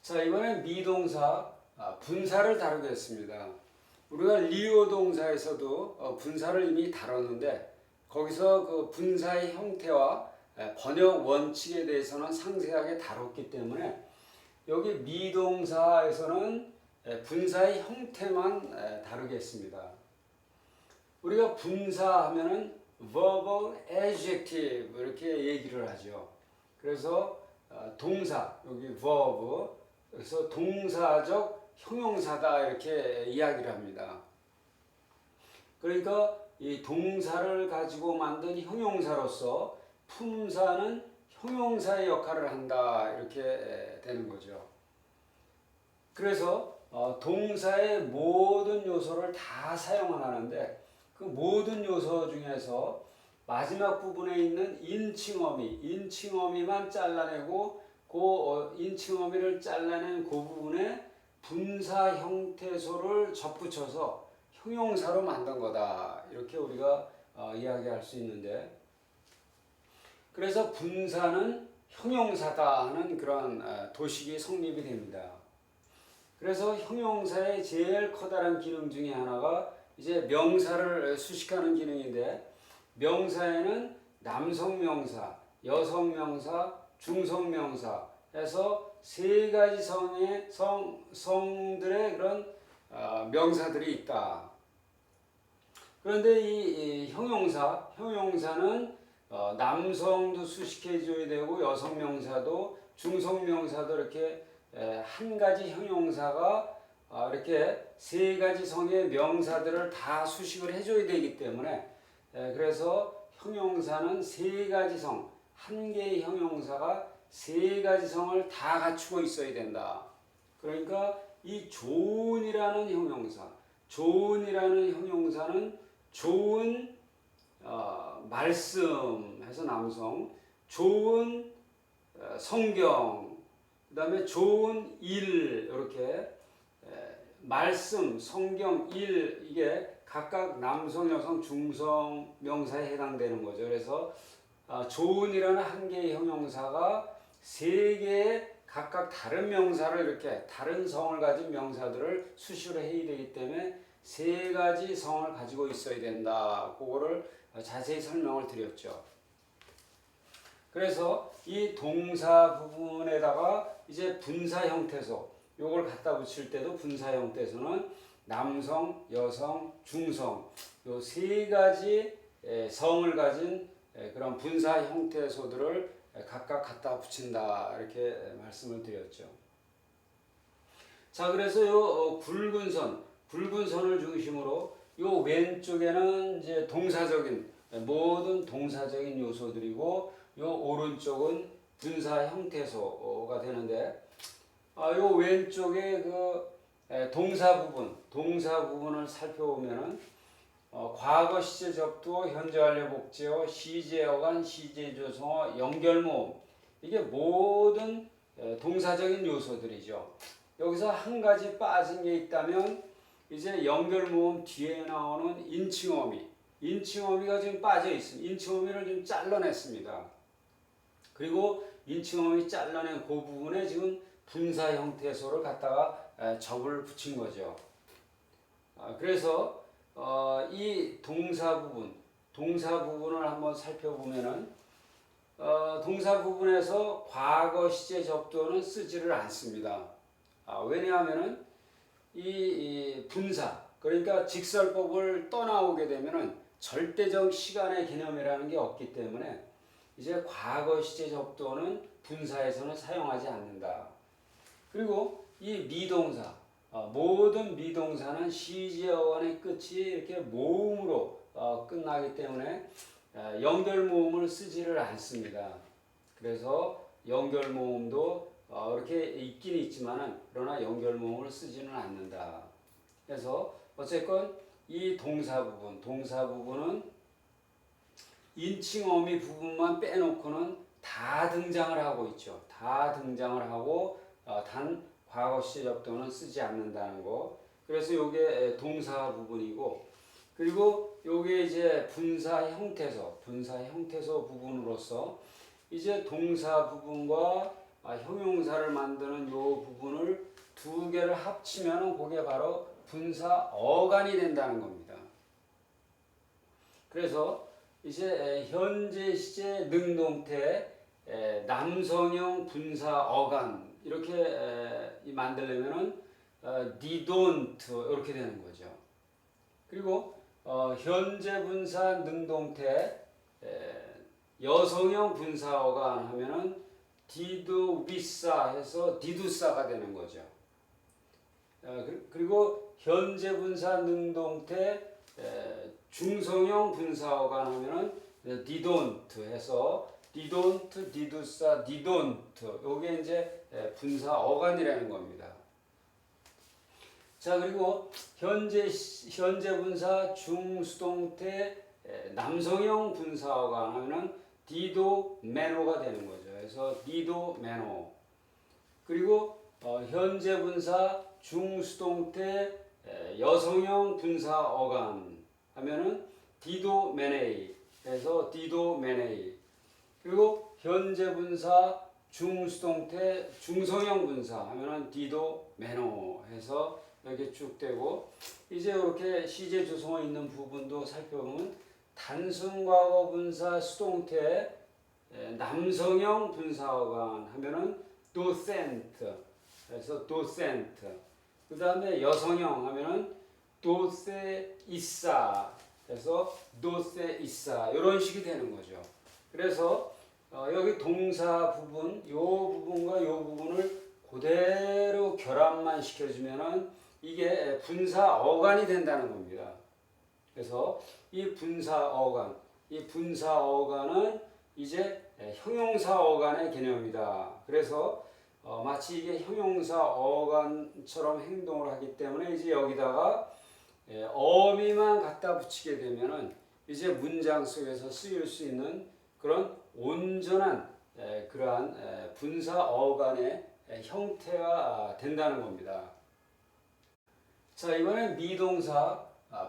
자, 이번엔 미동사 분사를 다루겠습니다. 우리가 리오 동사에서도 분사를 이미 다뤘는데 거기서 그 분사의 형태와 번역 원칙에 대해서는 상세하게 다뤘기 때문에 여기 미동사에서는 분사의 형태만 다루겠습니다. 우리가 분사하면은 verbal adjective 이렇게 얘기를 하죠. 그래서 동사 여기 verb 그래서 동사적 형용사다 이렇게 이야기를 합니다. 그러니까 이 동사를 가지고 만든 형용사로서 품사는 형용사의 역할을 한다 이렇게 되는 거죠. 그래서 동사의 모든 요소를 다 사용을 하는데 그 모든 요소 중에서 마지막 부분에 있는 인칭어미만 잘라내고 그 인칭어미를 잘라낸 그 부분에 분사 형태소를 접붙여서 형용사로 만든 거다. 이렇게 우리가 이야기할 수 있는데 그래서 분사는 형용사다 하는 그런 도식이 성립이 됩니다. 그래서 형용사의 제일 커다란 기능 중에 하나가 이제 명사를 수식하는 기능인데 명사에는 남성명사, 여성명사, 중성명사 해서 세 가지 성들의 그런 명사들이 있다. 그런데 이 형용사는 남성도 수식해줘야 되고 여성명사도 중성명사도 이렇게 한 가지 형용사가 이렇게 세 가지 성의 명사들을 다 수식을 해줘야 되기 때문에 그래서 형용사는 세 가지 성, 한 개의 형용사가 세 가지 성을 다 갖추고 있어야 된다. 그러니까 이 좋은이라는 형용사는 좋은 말씀해서 남성, 좋은 성경, 그 다음에 좋은 일 이렇게 말씀, 성경, 일 이게 각각 남성, 여성, 중성 명사에 해당되는 거죠. 그래서 좋은이라는 한 개의 형용사가 세 개의 각각 다른 명사를 이렇게 다른 성을 가진 명사들을 수식을 해야 되기 때문에 세 가지 성을 가지고 있어야 된다. 그거를 자세히 설명을 드렸죠. 그래서 이 동사 부분에다가 이제 분사 형태소 요걸 갖다 붙일 때도 분사 형태소는 남성, 여성, 중성 요 세 가지 성을 가진 그런 분사 형태소들을 각각 갖다 붙인다 이렇게 말씀을 드렸죠. 자, 그래서 요 굵은 선을 중심으로 요 왼쪽에는 이제 모든 동사적인 요소들이고 요 오른쪽은 분사 형태소가 되는데 요 왼쪽에 그 동사 부분을 살펴보면은 과거 시제 접두어, 현재 완료 복제어, 시제 어간, 시제 조성어, 연결모음 이게 모든 동사적인 요소들이죠. 여기서 한 가지 빠진 게 있다면 이제 연결모음 뒤에 나오는 인칭어미가 지금 빠져 있습니다. 인칭어미를 좀 잘라냈습니다. 그리고 인칭어미 잘라낸 그 부분에 지금 분사 형태소를 갖다가 접을 붙인 거죠. 그래서 이 동사 부분을 한번 살펴보면은 동사 부분에서 과거 시제 접두어는 쓰지를 않습니다. 왜냐하면은 이 분사 그러니까 직설법을 떠나오게 되면은 절대적 시간의 개념이라는 게 없기 때문에 이제 과거 시제 접두어는 분사에서는 사용하지 않는다. 그리고 이 미동사 모든 미동사는 시제 어간의 끝이 이렇게 모음으로 끝나기 때문에 연결모음을 쓰지를 않습니다. 그래서 연결모음도 이렇게 있긴 있지만은 그러나 연결모음을 쓰지는 않는다. 그래서 어쨌건 이 동사 부분은 인칭어미 부분만 빼놓고는 다 등장을 하고 있죠. 다 등장을 하고 단 과거 시제 접두어는 쓰지 않는다는 거. 그래서 요게 동사 부분이고 그리고 요게 이제 분사 형태소 부분으로서 이제 동사 부분과 형용사를 만드는 요 부분을 두 개를 합치면 그게 바로 분사 어간이 된다는 겁니다. 그래서 이제 현재 시제 능동태 남성형 분사 어간 이렇게 만들려면은 didn't 이렇게 되는 거죠. 그리고 현재 분사 능동태 여성형 분사 어간 하면은 did we사 해서 did사가 되는 거죠. 그리고 현재 분사 능동태 중성형 분사 어간 하면은 didn't 해서 didn't, did사, didn't 요게 이제 분사 어간이라는 겁니다. 자, 그리고 현재 분사 중수동태 남성형 분사 어간 하면은 디도 매노가 되는 거죠. 그래서 디도 매노. 그리고 현재 분사 중수동태 여성형 분사 어간 하면은 디도 매네이. 그래서 디도 매네이. 그리고 현재 분사 중수동태 중성형 분사 하면은 디도 매노 해서 이렇게 쭉 되고 이제 이렇게 시제 조성어 있는 부분도 살펴보면 단순 과거 분사 수동태 남성형 분사 어간 하면은 docent 그래서 docent 그 다음에 여성형 하면은 doceissa 그래서 doceissa 이런 식이 되는 거죠. 그래서 여기 동사 부분 요 부분과 요 부분을 그대로 결합만 시켜주면은 이게 분사 어간이 된다는 겁니다. 그래서 이 분사 어간은 이제 형용사 어간의 개념이다. 그래서 마치 이게 형용사 어간처럼 행동을 하기 때문에 이제 여기다가 어미만 갖다 붙이게 되면은 이제 문장 속에서 쓰일 수 있는 그런 온전한 그러한 분사 어간의 형태가 된다는 겁니다. 자, 이번엔 미동사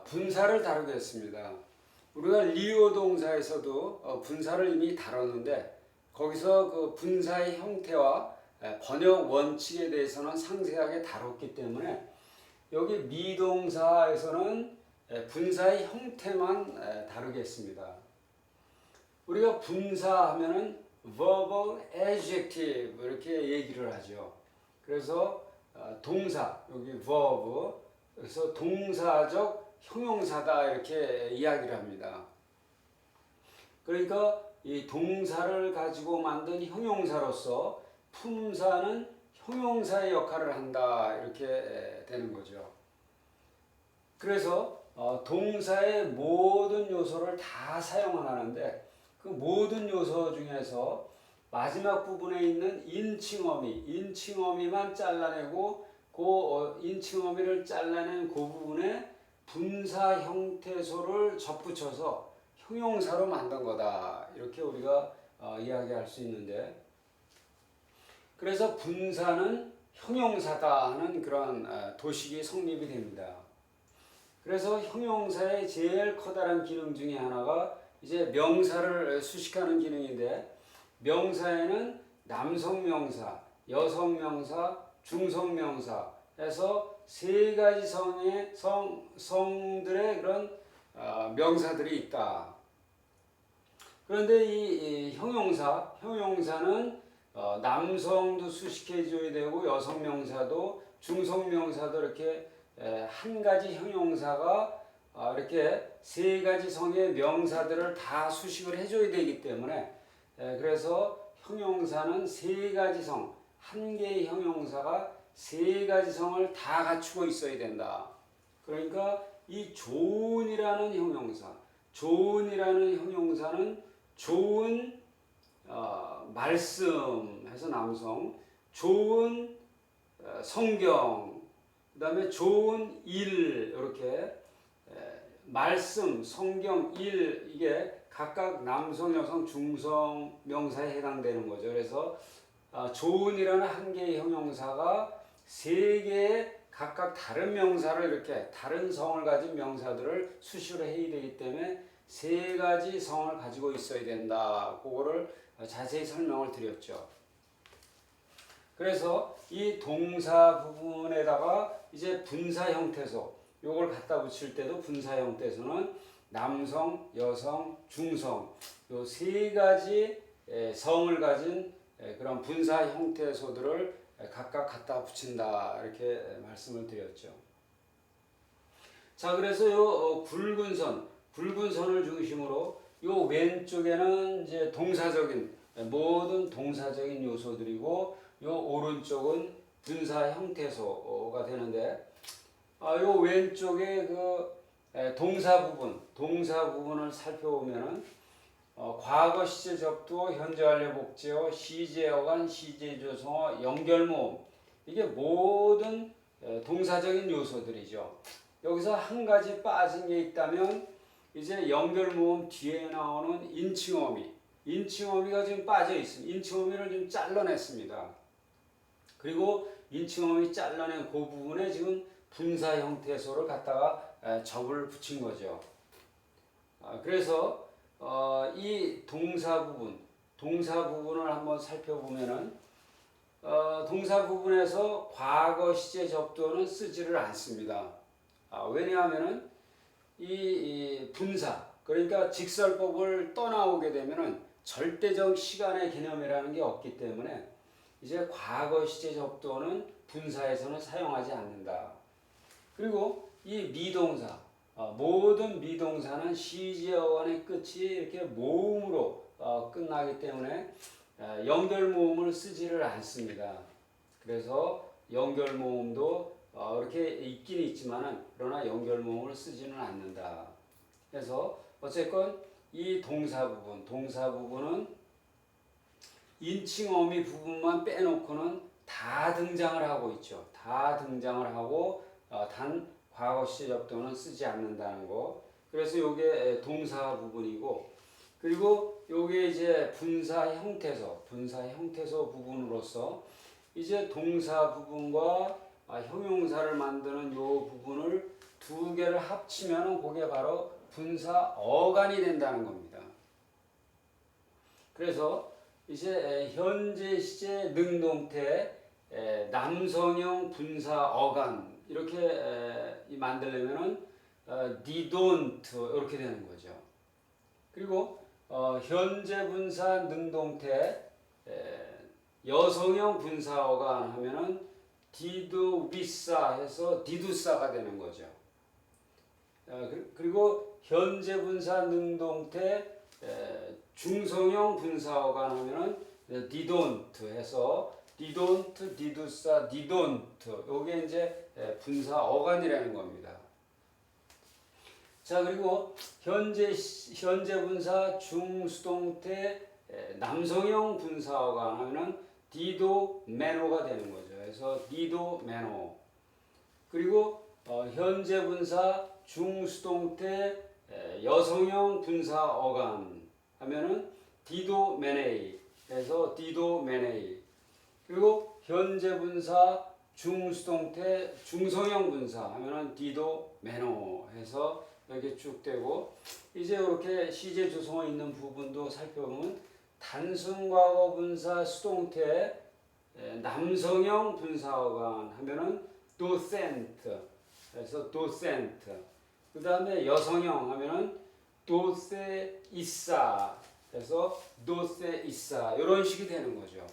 분사를 다루겠습니다. 우리가 리오 동사에서도 분사를 이미 다뤘는데 거기서 그 분사의 형태와 번역 원칙에 대해서는 상세하게 다뤘기 때문에 여기 미동사에서는 분사의 형태만 다루겠습니다. 우리가 분사하면은 verbal adjective 이렇게 얘기를 하죠. 그래서 동사 여기 verb 그래서 동사적 형용사다 이렇게 이야기를 합니다. 그러니까 이 동사를 가지고 만든 형용사로서 품사는 형용사의 역할을 한다 이렇게 되는 거죠. 그래서 동사의 모든 요소를 다 사용을 하는데 그 모든 요소 중에서 마지막 부분에 있는 인칭어미만 잘라내고 그 인칭어미를 잘라낸 그 부분에 분사 형태소를 접붙여서 형용사로 만든 거다 이렇게 우리가 이야기할 수 있는데 그래서 분사는 형용사다 하는 그런 도식이 성립이 됩니다. 그래서 형용사의 제일 커다란 기능 중에 하나가 이제 명사를 수식하는 기능인데 명사에는 남성명사, 여성명사, 중성명사 해서 세 가지 성들의 그런 명사들이 있다. 그런데 이 형용사는 남성도 수식해줘야 되고 여성명사도 중성명사도 이렇게 한 가지 형용사가 이렇게 세 가지 성의 명사들을 다 수식을 해줘야 되기 때문에 그래서 형용사는 세 가지 성, 한 개의 형용사가 세 가지 성을 다 갖추고 있어야 된다. 그러니까 이 좋은이라는 형용사는 좋은 말씀해서 남성, 좋은 성경, 그 다음에 좋은 일 이렇게 말씀, 성경, 일 이게 각각 남성, 여성, 중성 명사에 해당되는 거죠. 그래서 좋은이라는 한 개의 형용사가 세 개의 각각 다른 명사를 이렇게 다른 성을 가진 명사들을 수식을 해야 되기 때문에 세 가지 성을 가지고 있어야 된다. 그거를 자세히 설명을 드렸죠. 그래서 이 동사 부분에다가 이제 분사 형태소 요걸 갖다 붙일 때도 분사 형태소는 남성, 여성, 중성 요 세 가지 성을 가진 그런 분사 형태소들을 각각 갖다 붙인다 이렇게 말씀을 드렸죠. 자, 그래서 요 굵은 선을 중심으로 요 왼쪽에는 이제 동사적인 모든 동사적인 요소들이고 요 오른쪽은 분사 형태소가 되는데 요 왼쪽에 그 동사 부분을 살펴보면은 과거 시제 접두어, 현재 완료 복제어, 시제 어간, 시제 조성어, 연결모음 이게 모든 동사적인 요소들이죠. 여기서 한 가지 빠진 게 있다면 이제 연결모음 뒤에 나오는 인칭어미가 지금 빠져 있습니다. 인칭어미를 좀 잘라냈습니다. 그리고 인칭어미 잘라낸 그 부분에 지금 분사 형태소를 갖다가 접을 붙인 거죠. 그래서 이 동사 부분을 한번 살펴보면은 동사 부분에서 과거 시제 접두어는 쓰지를 않습니다. 왜냐하면은 이 분사 그러니까 직설법을 떠나오게 되면은 절대적 시간의 개념이라는 게 없기 때문에 이제 과거 시제 접두어는 분사에서는 사용하지 않는다. 그리고 이 미동사 모든 미동사는 시제어간의 끝이 이렇게 모음으로 끝나기 때문에 연결모음을 쓰지를 않습니다. 그래서 연결모음도 이렇게 있긴 있지만은 그러나 연결모음을 쓰지는 않는다. 그래서 어쨌건 이 동사 부분은 인칭어미 부분만 빼놓고는 다 등장을 하고 있죠. 다 등장을 하고 단 과거 시제 접두어는 쓰지 않는다는 거. 그래서 요게 동사 부분이고 그리고 요게 이제 분사 형태소 부분으로서 이제 동사 부분과 형용사를 만드는 요 부분을 두 개를 합치면 그게 바로 분사 어간이 된다는 겁니다. 그래서 이제 현재 시제 능동태 남성형 분사 어간 이렇게 만들려면은 don't 이렇게 되는 거죠. 그리고 현재 분사 능동태 여성형 분사 어간 하면은 did with사 해서 did사가 되는 거죠. 그리고 현재 분사 능동태 중성형 분사 어간 하면은 didn't 해서 didn't, did사, didn't 요게 이제 분사 어간이라는 겁니다. 자, 그리고 현재 분사 중수동태 남성형 분사 어간 하면은 dido, mano가 되는 거죠. 그래서 dido, mano. 그리고 현재 분사 중수동태 여성형 분사 어간 하면은 dido, manei. 그래서 dido, manei. 그리고 현재 분사 중수동태 중성형 분사 하면은 dido, mano 해서 이렇게 쭉 되고 이제 이렇게 시제 조성어 있는 부분도 살펴보면 단순 과거 분사 수동태 남성형 분사 어간 하면은 docent 그래서 docent 그 다음에 여성형 하면은 doceissa 그래서 doceissa 이런 식이 되는 거죠.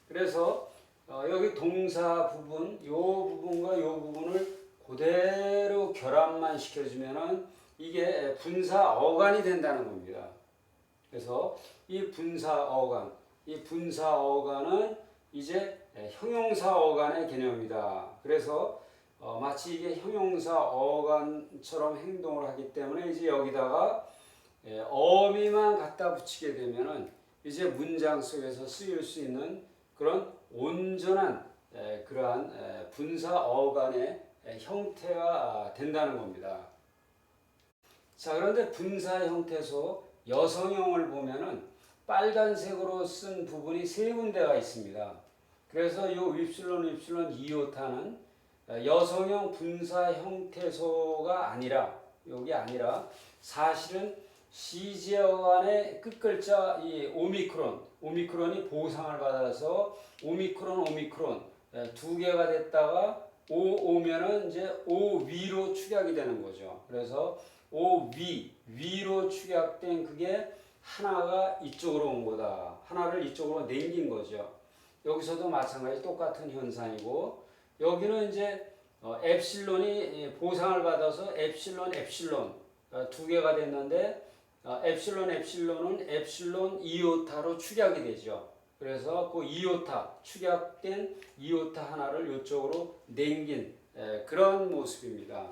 그래서 여기 동사 부분 요 부분과 요 부분을 그대로 결합만 시켜주면은 이게 분사 어간이 된다는 겁니다. 그래서 이 분사 어간은 이제 형용사 어간의 개념이다. 그래서 마치 이게 형용사 어간처럼 행동을 하기 때문에 이제 여기다가 어미만 갖다 붙이게 되면은 이제 문장 속에서 쓰일 수 있는 그런 온전한 그러한 분사 어간의 형태가 된다는 겁니다. 자, 그런데 분사 형태소 여성형을 보면은 빨간색으로 쓴 부분이 세 군데가 있습니다. 그래서 이 윕실론 이오타는 여성형 분사 형태소가 아니라 여기 아니라 사실은 CG어간의 끝글자 이 오미크론이 보상을 받아서 오미크론 두 개가 됐다가 오면은 이제 오 위로 축약이 되는 거죠. 그래서 오 위로 축약된 그게 하나가 이쪽으로 온 거다. 하나를 이쪽으로 넘긴 거죠. 여기서도 마찬가지 똑같은 현상이고 여기는 이제 엡실론이 보상을 받아서 엡실론 두 개가 됐는데 엡실론은 엡실론 이오타로 축약이 되죠. 그래서 그 축약된 이오타 하나를 이쪽으로 넘긴 그런 모습입니다.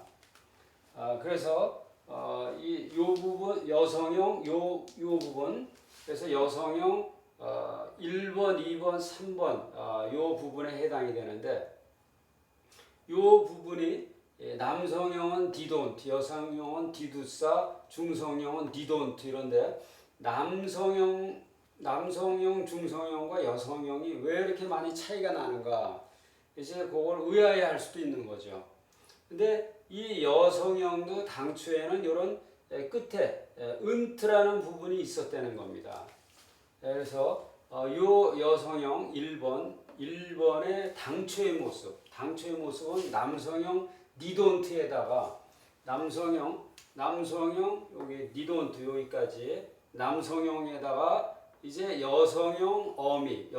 그래서 요 부분 여성형 요 부분 그래서 여성형 1번, 2번, 3번 요 부분에 해당이 되는데 요 부분이 남성형은 디돈트, 여성형은 디두사, 중성형은 디돈트 이런데 남성형, 중성형과 여성형이 왜 이렇게 많이 차이가 나는가? 이제 그걸 의아해할 수도 있는 거죠. 근데 이 여성형도 당초에는 이런 끝에 은트라는 부분이 있었다는 겁니다. 그래서 요 여성형 1번의 당초의 모습은 남성형 니돈트에다가 남성형 여기 니돈트 여기까지 남성형에다가 이제 여성형 어미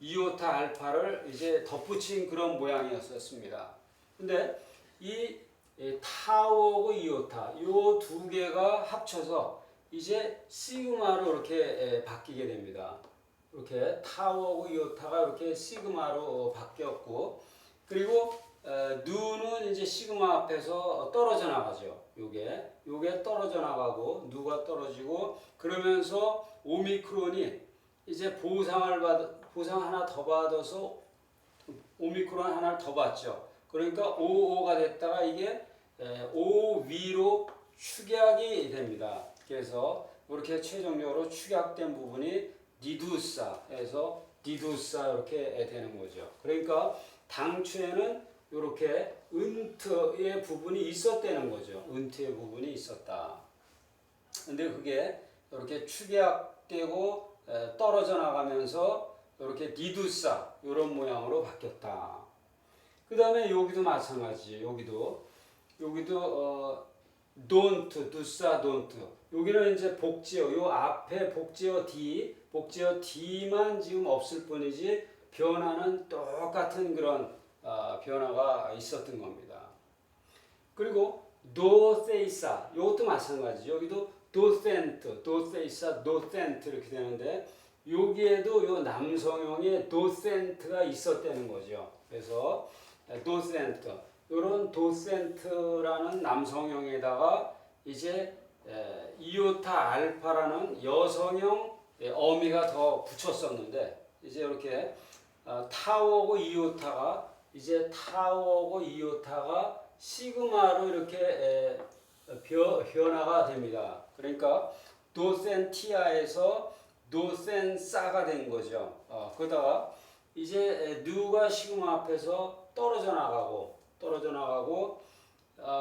이오타 알파를 이제 덧붙인 그런 모양이었습니다. 근데 이 타오하고 이오타 요 두 개가 합쳐서 이제 시그마로 이렇게 바뀌게 됩니다. 이렇게 타오하고 이오타가 이렇게 시그마로 바뀌었고 그리고 누는 이제 시그마 앞에서 떨어져 나가죠. 요게 떨어져 나가고 누가 떨어지고 그러면서 오미크론이 이제 보상 하나 더 받아서 오미크론 하나를 더 받죠. 그러니까 OO가 됐다가 이게 O 위로 축약이 됩니다. 그래서 이렇게 최종적으로 축약된 부분이 디두사에서 디두사 이렇게 되는 거죠. 그러니까 당초에는 이렇게 은트의 부분이 있었다는 거죠. 은트의 부분이 있었다. 근데 그게 이렇게 축약되고 떨어져 나가면서 이렇게 디두사 이런 모양으로 바뀌었다. 그 다음에 여기도 마찬가지. 여기도 don't, 두사, don't. 여기는 이제 복지어, 요 앞에 복지어 D만 지금 없을 뿐이지 변화는 똑같은 그런 변화가 있었던 겁니다. 그리고 도세이사, 이것도 마찬가지. 여기도 도센트, 도세이사, 도센트 이렇게 되는데 여기에도 요 남성형의 도센트가 있었다는 거죠. 그래서 도센트, 이런 도센트라는 남성형에다가 이제 이오타 알파라는 여성형 어미가 더 붙였었는데 이제 이렇게 타오하고 이오타가 시그마로 이렇게 변화가 됩니다. 그러니까 도센티아에서 도센사가 된 거죠. 그러다가 이제 누가 시그마 앞에서 떨어져 나가고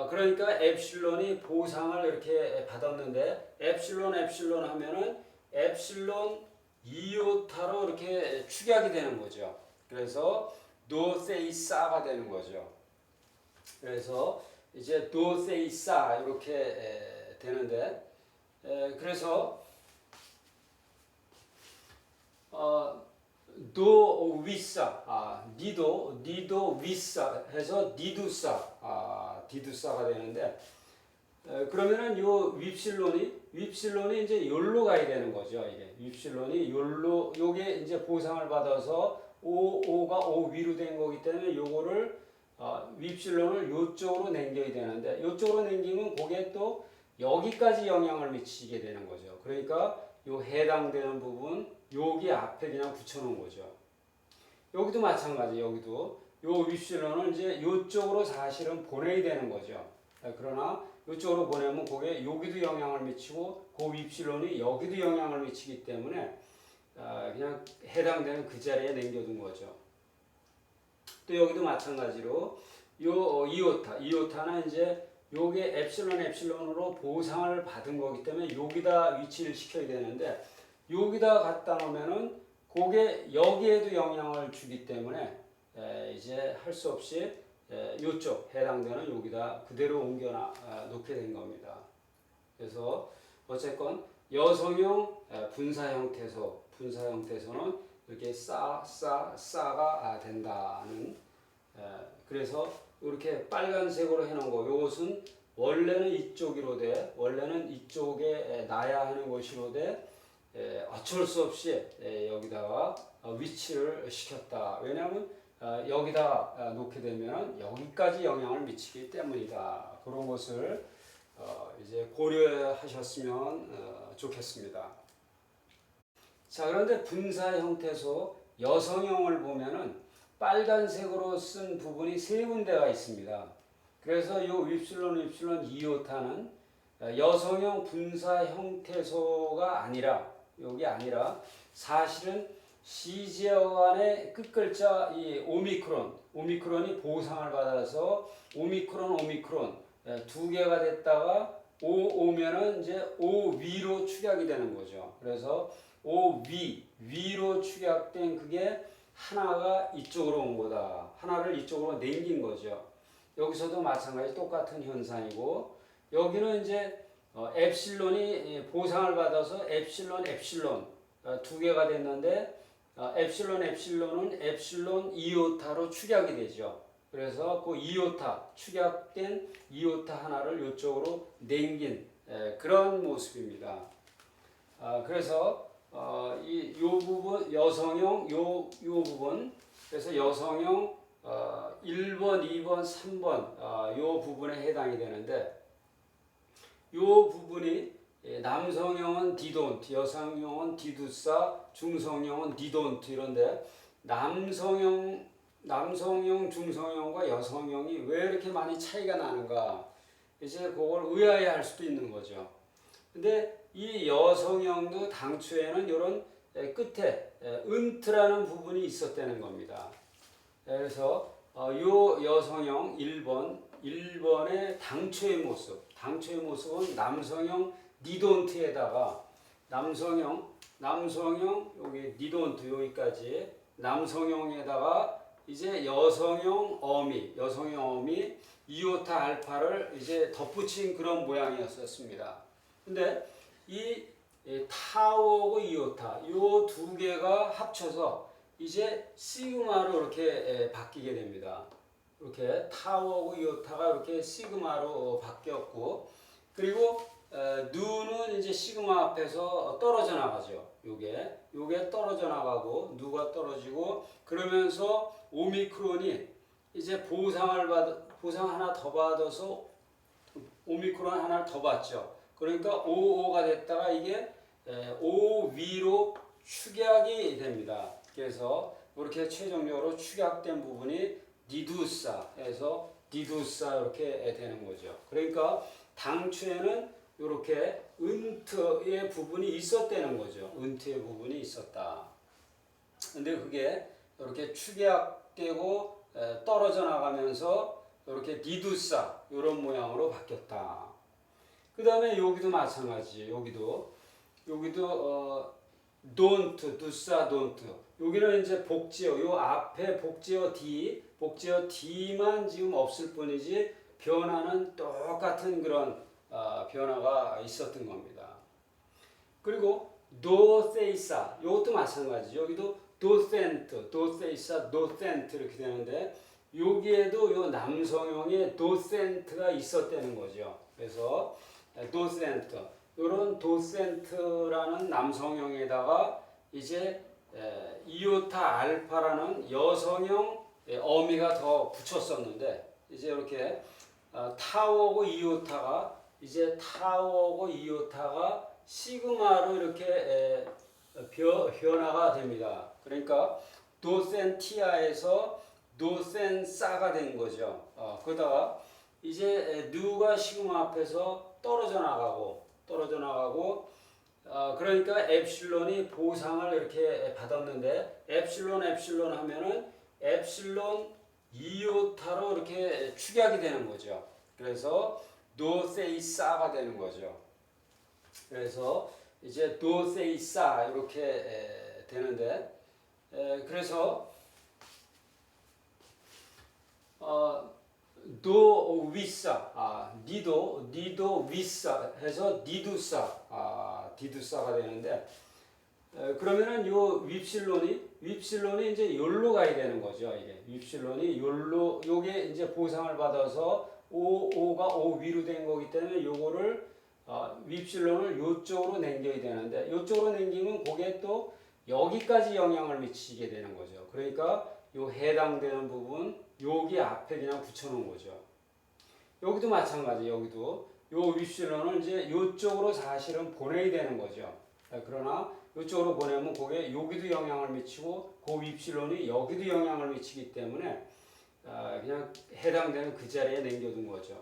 그러니까 엡실론이 보상을 이렇게 받았는데 엡실론 하면은 엡실론 이오타로 이렇게 축약이 되는 거죠. 그래서 도세이사가 되는 거죠. 그래서 이제 도세이사 이렇게 되는데 그래서 도 위사 니도 위사 해서 디두사가 되는데 그러면은 요 윕실론이 이제 요로 가야 되는 거죠. 이게 윕실론이 요로 요게 이제 보상을 받아서 오가 오 위로 된 거기 때문에 요거를 윕실론을 요쪽으로 남겨야 되는데 요쪽으로 남기면 그게 또 여기까지 영향을 미치게 되는 거죠. 그러니까 요 해당되는 부분 여기 앞에 그냥 붙여놓은 거죠. 여기도 마찬가지. 여기도 요 윕실론을 이제 요쪽으로 사실은 보내야 되는 거죠. 그러나 이쪽으로 보내면 그게 여기도 영향을 미치고 그 윕실론이 여기도 영향을 미치기 때문에 그냥 해당되는 그 자리에 남겨둔 거죠. 또 여기도 마찬가지로 요 이오타는 이제 요게 엡실론으로 보상을 받은 거기 때문에 여기다 위치를 시켜야 되는데 여기다 갖다 놓으면은 그게 여기에도 영향을 주기 때문에 이제 할 수 없이 이쪽 해당되는 여기다 그대로 옮겨 놓게 된 겁니다. 그래서 어쨌건 여성형 분사 형태소는 이렇게 싸가 된다는 그래서 이렇게 빨간색으로 해놓은 거 이것은 원래는 이쪽에 놔야 하는 것이로 돼 어쩔 수 없이 여기다가 위치를 시켰다. 왜냐하면 여기다 놓게 되면 여기까지 영향을 미치기 때문이다. 그런 것을 이제 고려하셨으면 좋겠습니다. 자, 그런데 분사 형태소 여성형을 보면은 빨간색으로 쓴 부분이 세 군데가 있습니다. 그래서 이 윕실론 이오타는 여성형 분사 형태소가 아니라 여기 아니라 사실은 시제어간의 끝글자 이 오미크론이 보상을 받아서 오미크론 두 개가 됐다가 오면은 이제 오 위로 축약이 되는 거죠. 그래서 오 위로 축약된 그게 하나가 이쪽으로 온 거다. 하나를 이쪽으로 남긴 거죠. 여기서도 마찬가지 똑같은 현상이고 여기는 이제 엡실론이 보상을 받아서 엡실론 두 개가 됐는데 엡실론은 엡실론 이오타로 축약이 되죠. 그래서 그 축약된 이오타 하나를 이쪽으로 남긴 그런 모습입니다. 그래서 요 부분 여성형 요 부분 그래서 여성형 1번, 2번, 3번 요 부분에 해당이 되는데 요 부분이 남성형은 디돈트, 여성형은 디두사, 중성형은 디돈트 이런데 남성형, 중성형과 여성형이 왜 이렇게 많이 차이가 나는가 이제 그걸 의아해할 수도 있는 거죠. 근데 이 여성형도 당초에는 이런 끝에 은트라는 부분이 있었다는 겁니다. 그래서 요 여성형 1번의 당초의 모습은 남성형 니돈트에다가 남성형 여기 니돈트 여기까지 남성형에다가 이제 여성형 어미 이오타 알파를 이제 덧붙인 그런 모양이었습니다. 근데 이 타오하고 이오타 요 두 개가 합쳐서 이제 시그마로 이렇게 바뀌게 됩니다. 이렇게 타오하고 이오타가 이렇게 시그마로 바뀌었고 그리고 누는 이제 시그마 앞에서 떨어져 나가죠. 요게 떨어져 나가고 누가 떨어지고 그러면서 오미크론이 이제 보상 하나 더 받아서 오미크론 하나를 더 받죠. 그러니까 55가 됐다가 이게 5 위로 축약이 됩니다. 그래서 이렇게 최종적으로 축약된 부분이 니두사에서 니두사 이렇게 되는 거죠. 그러니까 당초에는 이렇게 은트의 부분이 있었다는 거죠. 은트의 부분이 있었다. 근데 그게 이렇게 축약되고 떨어져 나가면서 이렇게 니두사 이런 모양으로 바뀌었다. 그 다음에 여기도 마찬가지. 여기도 don't, 두사, don't. 여기는 이제 복지어, 요 앞에 복지어 D만 지금 없을 뿐이지 변화는 똑같은 그런 변화가 있었던 겁니다. 그리고 도세이사, 이것도 마찬가지. 여기도 도센트, 도세이사, 도센트 이렇게 되는데 여기에도 요 남성형의 도센트가 있었다는 거죠. 그래서 도센트, 이런 도센트라는 남성형에다가 이제 이오타 알파라는 여성형 어미가 더 붙였었는데 이제 이렇게 타오하고 이오타가 시그마로 이렇게 변화가 됩니다. 그러니까 도센티아에서 도센사가 된 거죠. 그러다가 이제 누가 시그마 앞에서 떨어져 나가고 그러니까 엡실론이 보상을 이렇게 받았는데 엡실론 하면은 엡실론 이오타로 이렇게 축약이 되는 거죠. 그래서 도, 세이, 싸가 되는 거죠. 그래서 이제 도, 세이, 싸 이렇게 되는데 그래서 도 위싸 니도 위싸 해서 디두싸가 되는데 그러면은 요 윕실론이 이제 요로 가야 되는 거죠. 이게 윕실론이 요로 요게 이제 보상을 받아서 오가 오 위로 된 거기 때문에 요거를 윕실론을 요쪽으로 남겨야 되는데 요쪽으로 남기면 그게 또 여기까지 영향을 미치게 되는 거죠. 그러니까 요 해당되는 부분 여기 앞에 그냥 붙여놓은 거죠. 여기도 마찬가지. 여기도 요 윕실론을 이제 요쪽으로 사실은 보내야 되는 거죠. 그러나 이쪽으로 보내면 그게 여기도 영향을 미치고 그 윕실론이 여기도 영향을 미치기 때문에 그냥 해당되는 그 자리에 남겨둔 거죠.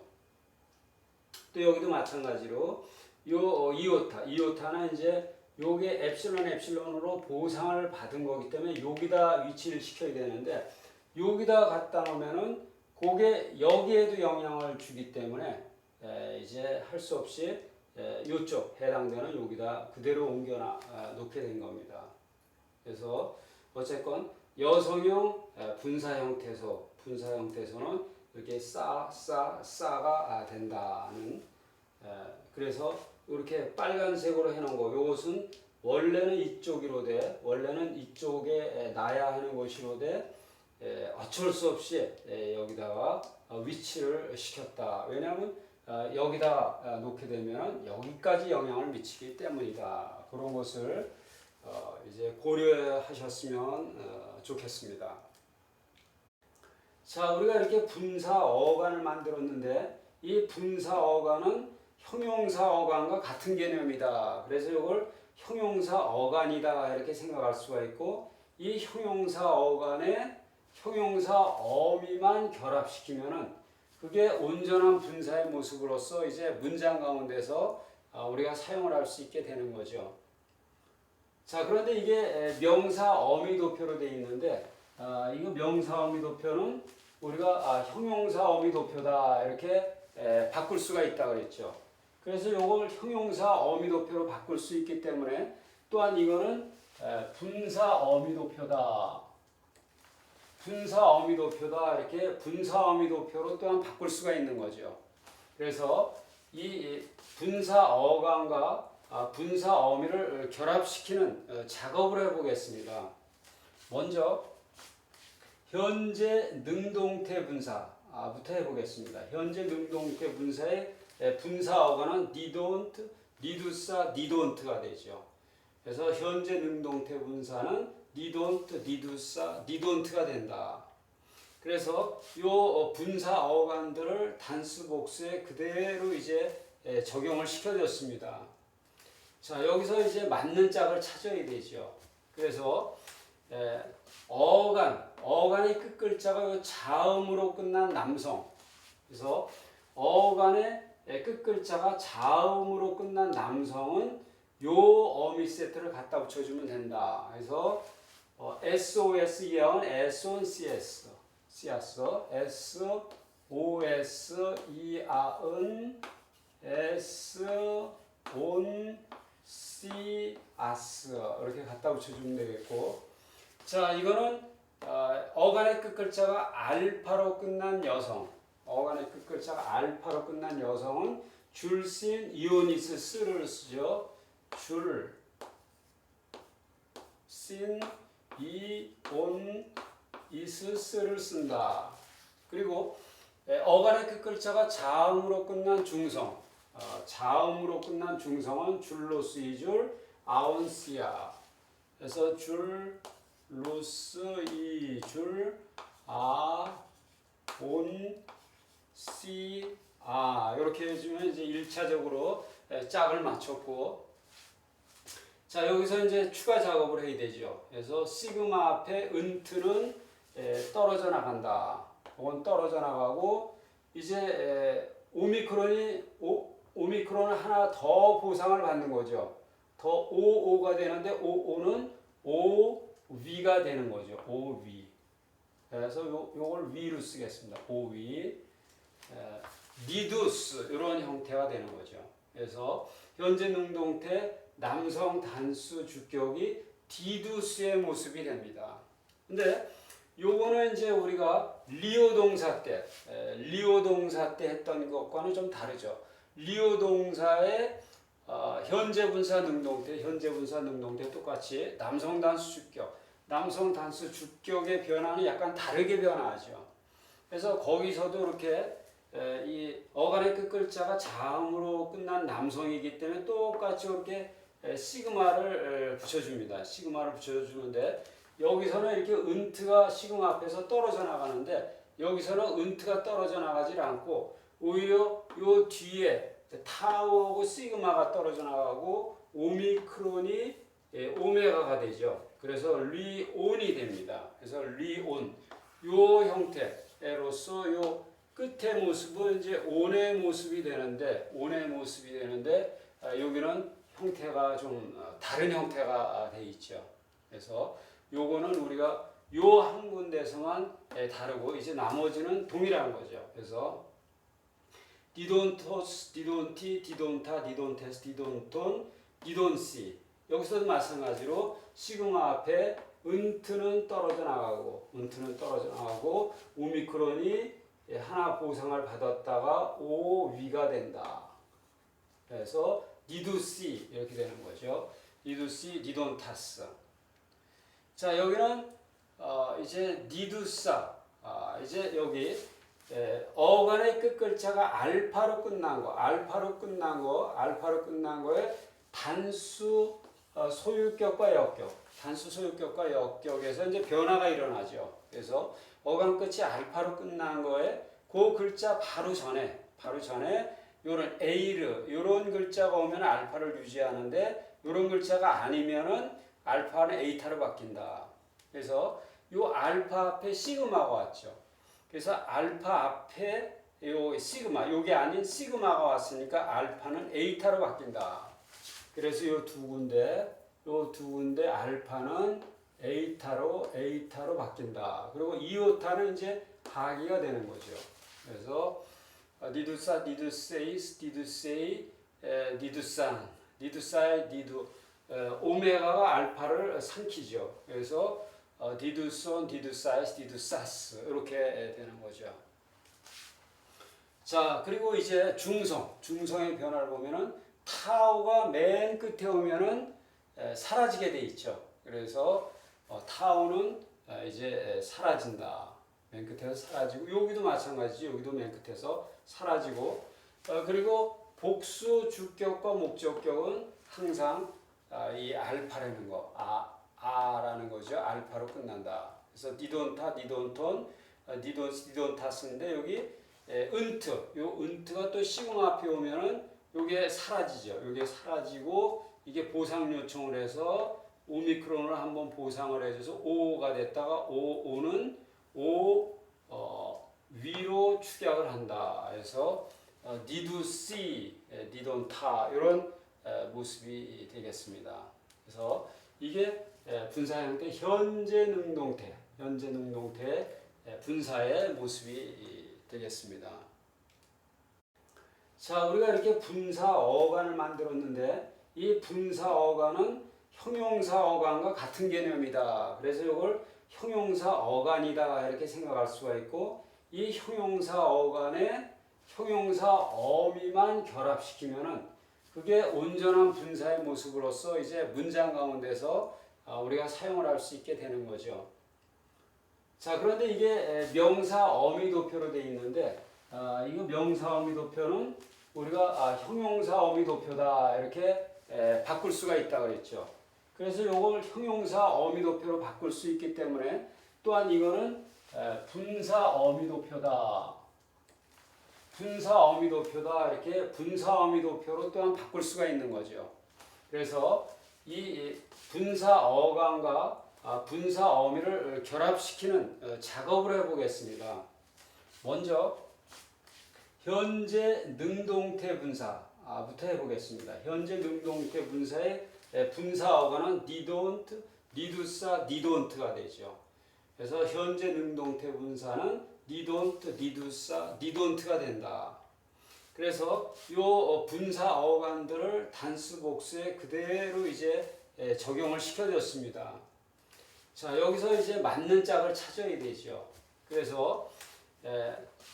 또 여기도 마찬가지로 요 이오타는 이제 요게 엡실론으로 보상을 받은 거기 때문에 여기다 위치를 시켜야 되는데 여기다 갖다 놓으면은 그게 여기에도 영향을 주기 때문에 이제 할 수 없이 이쪽 해당되는 여기다 그대로 옮겨 놓게 된 겁니다. 그래서 어쨌건 여성형 분사 형태소는 이렇게 싸가 된다는 그래서 이렇게 빨간색으로 해놓은 거 이것은 원래는 이쪽에 놔야 하는 것이로 돼 어쩔 수 없이 여기다가 위치를 시켰다. 왜냐하면 여기다 놓게 되면 여기까지 영향을 미치기 때문이다. 그런 것을 이제 고려하셨으면 좋겠습니다. 자, 우리가 이렇게 분사 어간을 만들었는데 이 분사 어간은 형용사 어간과 같은 개념이다. 그래서 이걸 형용사 어간이다 이렇게 생각할 수가 있고 이 형용사 어간에 형용사 어미만 결합시키면은 그게 온전한 분사의 모습으로서 이제 문장 가운데서 우리가 사용을 할 수 있게 되는 거죠. 자, 그런데 이게 명사 어미 도표로 되어 있는데 이거 명사 어미 도표는 우리가 형용사 어미 도표다 이렇게 바꿀 수가 있다 그랬죠. 그래서 이걸 형용사 어미 도표로 바꿀 수 있기 때문에 또한 이거는 분사 어미 도표다. 분사 어미 도표다 이렇게 분사 어미 도표로 또한 바꿀 수가 있는 거죠. 그래서 이 분사 어간과 분사 어미를 결합시키는 작업을 해보겠습니다. 먼저 현재 능동태 분사부터 해보겠습니다. 현재 능동태 분사의 분사 어간은 니돈트, 니두사, 니돈트가 되죠. 그래서 현재 능동태 분사는 니돈트, 니두사, 니돈트가 된다. 그래서 요 분사 어간들을 단수 복수에 그대로 이제 적용을 시켜줬습니다. 자, 여기서 이제 맞는 짝을 찾아야 되죠. 그래서 어간의 끝 글자가 요 자음으로 끝난 남성. 그래서 어간의 끝 글자가 자음으로 끝난 남성은 요 어미 세트를 갖다 붙여주면 된다. 그래서 SOS 이하은 SON CS SOS 이하은 SON CS 이렇게 갖다 붙여주면 되겠고 자 이거는 어간의 끝 글자가 알파로 끝난 여성 어간의 끝 글자가 알파로 끝난 여성은 줄신 이오니스 스를 쓰죠. 줄신 이온이스스를 쓴다. 그리고 어간의 끝 글자가 자음으로 끝난 중성 자음으로 끝난 중성은 줄로 쓰이줄 아온시아 그래서 줄로 쓰이줄 아온시아 이렇게 해주면 이제 1차적으로 짝을 맞췄고 자 여기서 이제 추가 작업을 해야 되죠. 그래서 시그마 앞에 은트는 떨어져 나간다. 이건 떨어져 나가고 이제 오미크론은 하나 더 보상을 받는 거죠. 더 OO가 되는데 OO는 OV가 되는 거죠. OV. 그래서 요걸 위로 쓰겠습니다. OV. 니두스 이런 형태가 되는 거죠. 그래서 현재 능동태 남성 단수 주격이 디두스의 모습이 됩니다. 근데 요거는 이제 우리가 리오 동사 때 했던 것과는 좀 다르죠. 리오 동사의 현재 분사 능동태 똑같이 남성 단수 주격의 변화는 약간 다르게 변화하죠. 그래서 거기서도 이렇게 이 어간의 끝 글자가 자음으로 끝난 남성이기 때문에 똑같이 이렇게 시그마를 붙여줍니다. 시그마를 붙여주는데 여기서는 이렇게 은트가 시그마 앞에서 떨어져 나가는데 여기서는 은트가 떨어져 나가질 않고 오히려 요 뒤에 타우하고 시그마가 떨어져 나가고 오미크론이 오메가가 되죠. 그래서 리온이 됩니다. 그래서 리온 요 형태로서 요 끝의 모습은 이제 온의 모습이 되는데 여기는 형태가 좀 다른 형태가 돼 있죠. 그래서 요거는 우리가 요 한 군데서만 다르고 이제 나머지는 동일한 거죠. 그래서 디돈토스, 디돈티, 디돈타, 디돈테스, 디돈톤, 디돈시 여기서도 마찬가지로 시그마 앞에 은트는 떨어져 나가고 오미크론이 하나 보상을 받았다가 오 위가 된다. 그래서 니두시 이렇게 되는 거죠. 니두시, 니돈타스. 자 여기는 이제 니두사. 이제 여기 어간의 끝 글자가 알파로 끝난 거에 단수 소유격과 역격에서 이제 변화가 일어나죠. 그래서 어간 끝이 알파로 끝난 거에 그 글자 바로 전에 요런 에이르 요런 글자가 오면 알파를 유지하는데 요런 글자가 아니면은 알파는 에이타로 바뀐다. 그래서 요 알파 앞에 시그마가 왔죠. 그래서 알파 앞에 요 시그마 요게 아닌 시그마가 왔으니까 알파는 에이타로 바뀐다. 그래서 요 두 군데 알파는 에이타로 바뀐다. 그리고 이오타는 이제 하기가 되는 거죠. 그래서 니두사, 니두세이스, 니두세이, 니두산, 니두사이, 오메가가 알파를 삼키죠. 그래서 디두손, 디두사이스, 디두사스 이렇게 되는 거죠. 자 그리고 이제 중성의 변화를 보면은 타우가 맨 끝에 오면은 사라지게 돼 있죠. 그래서 타우는 이제 사라진다. 맨 끝에서 사라지고 여기도 마찬가지죠. 여기도 맨 끝에서 사라지고 그리고 복수 주격과 목적격은 항상 이 알파라는 거, 아라는 거죠. 알파로 끝난다. 그래서 니돈타, 니돈톤, 니돈타스인데 여기 은트가 또 시그마 앞에 오면은 요게 사라지죠. 요게 사라지고 이게 보상 요청을 해서 오미크론을 한번 보상을 해줘서 오가 됐다가 오는 위로 축약을 한다. 그래서 니두시, 니돈타 이런 모습이 되겠습니다. 그래서 이게 분사 형태 현재 능동태 분사의 모습이 되겠습니다. 자, 우리가 이렇게 분사 어간을 만들었는데 이 분사 어간은 형용사 어간과 같은 개념이다. 그래서 이걸 형용사 어간이다 이렇게 생각할 수가 있고 이 형용사 어간에 형용사 어미만 결합시키면은 그게 온전한 분사의 모습으로서 이제 문장 가운데서 우리가 사용을 할 수 있게 되는 거죠. 자, 그런데 이게 명사 어미 도표로 되어 있는데 이거 명사 어미 도표는 우리가 형용사 어미 도표다 이렇게 바꿀 수가 있다 그랬죠. 그래서 이걸 형용사 어미 도표로 바꿀 수 있기 때문에 또한 이거는 분사 어미 도표다. 이렇게 분사 어미 도표로 또한 바꿀 수가 있는 거죠. 그래서 이 분사 어간과 분사 어미를 결합시키는 작업을 해보겠습니다. 먼저 현재 능동태 분사부터 해보겠습니다. 현재 능동태 분사의 분사 어간은 니돈트, 니두사, 니돈트가 되죠. 그래서 현재 능동태 분사는 니돈트, 니두사, 니돈트가 된다. 그래서 요 분사 어간들을 단수 복수에 그대로 이제 적용을 시켜줬습니다. 자, 여기서 이제 맞는 짝을 찾아야 되죠. 그래서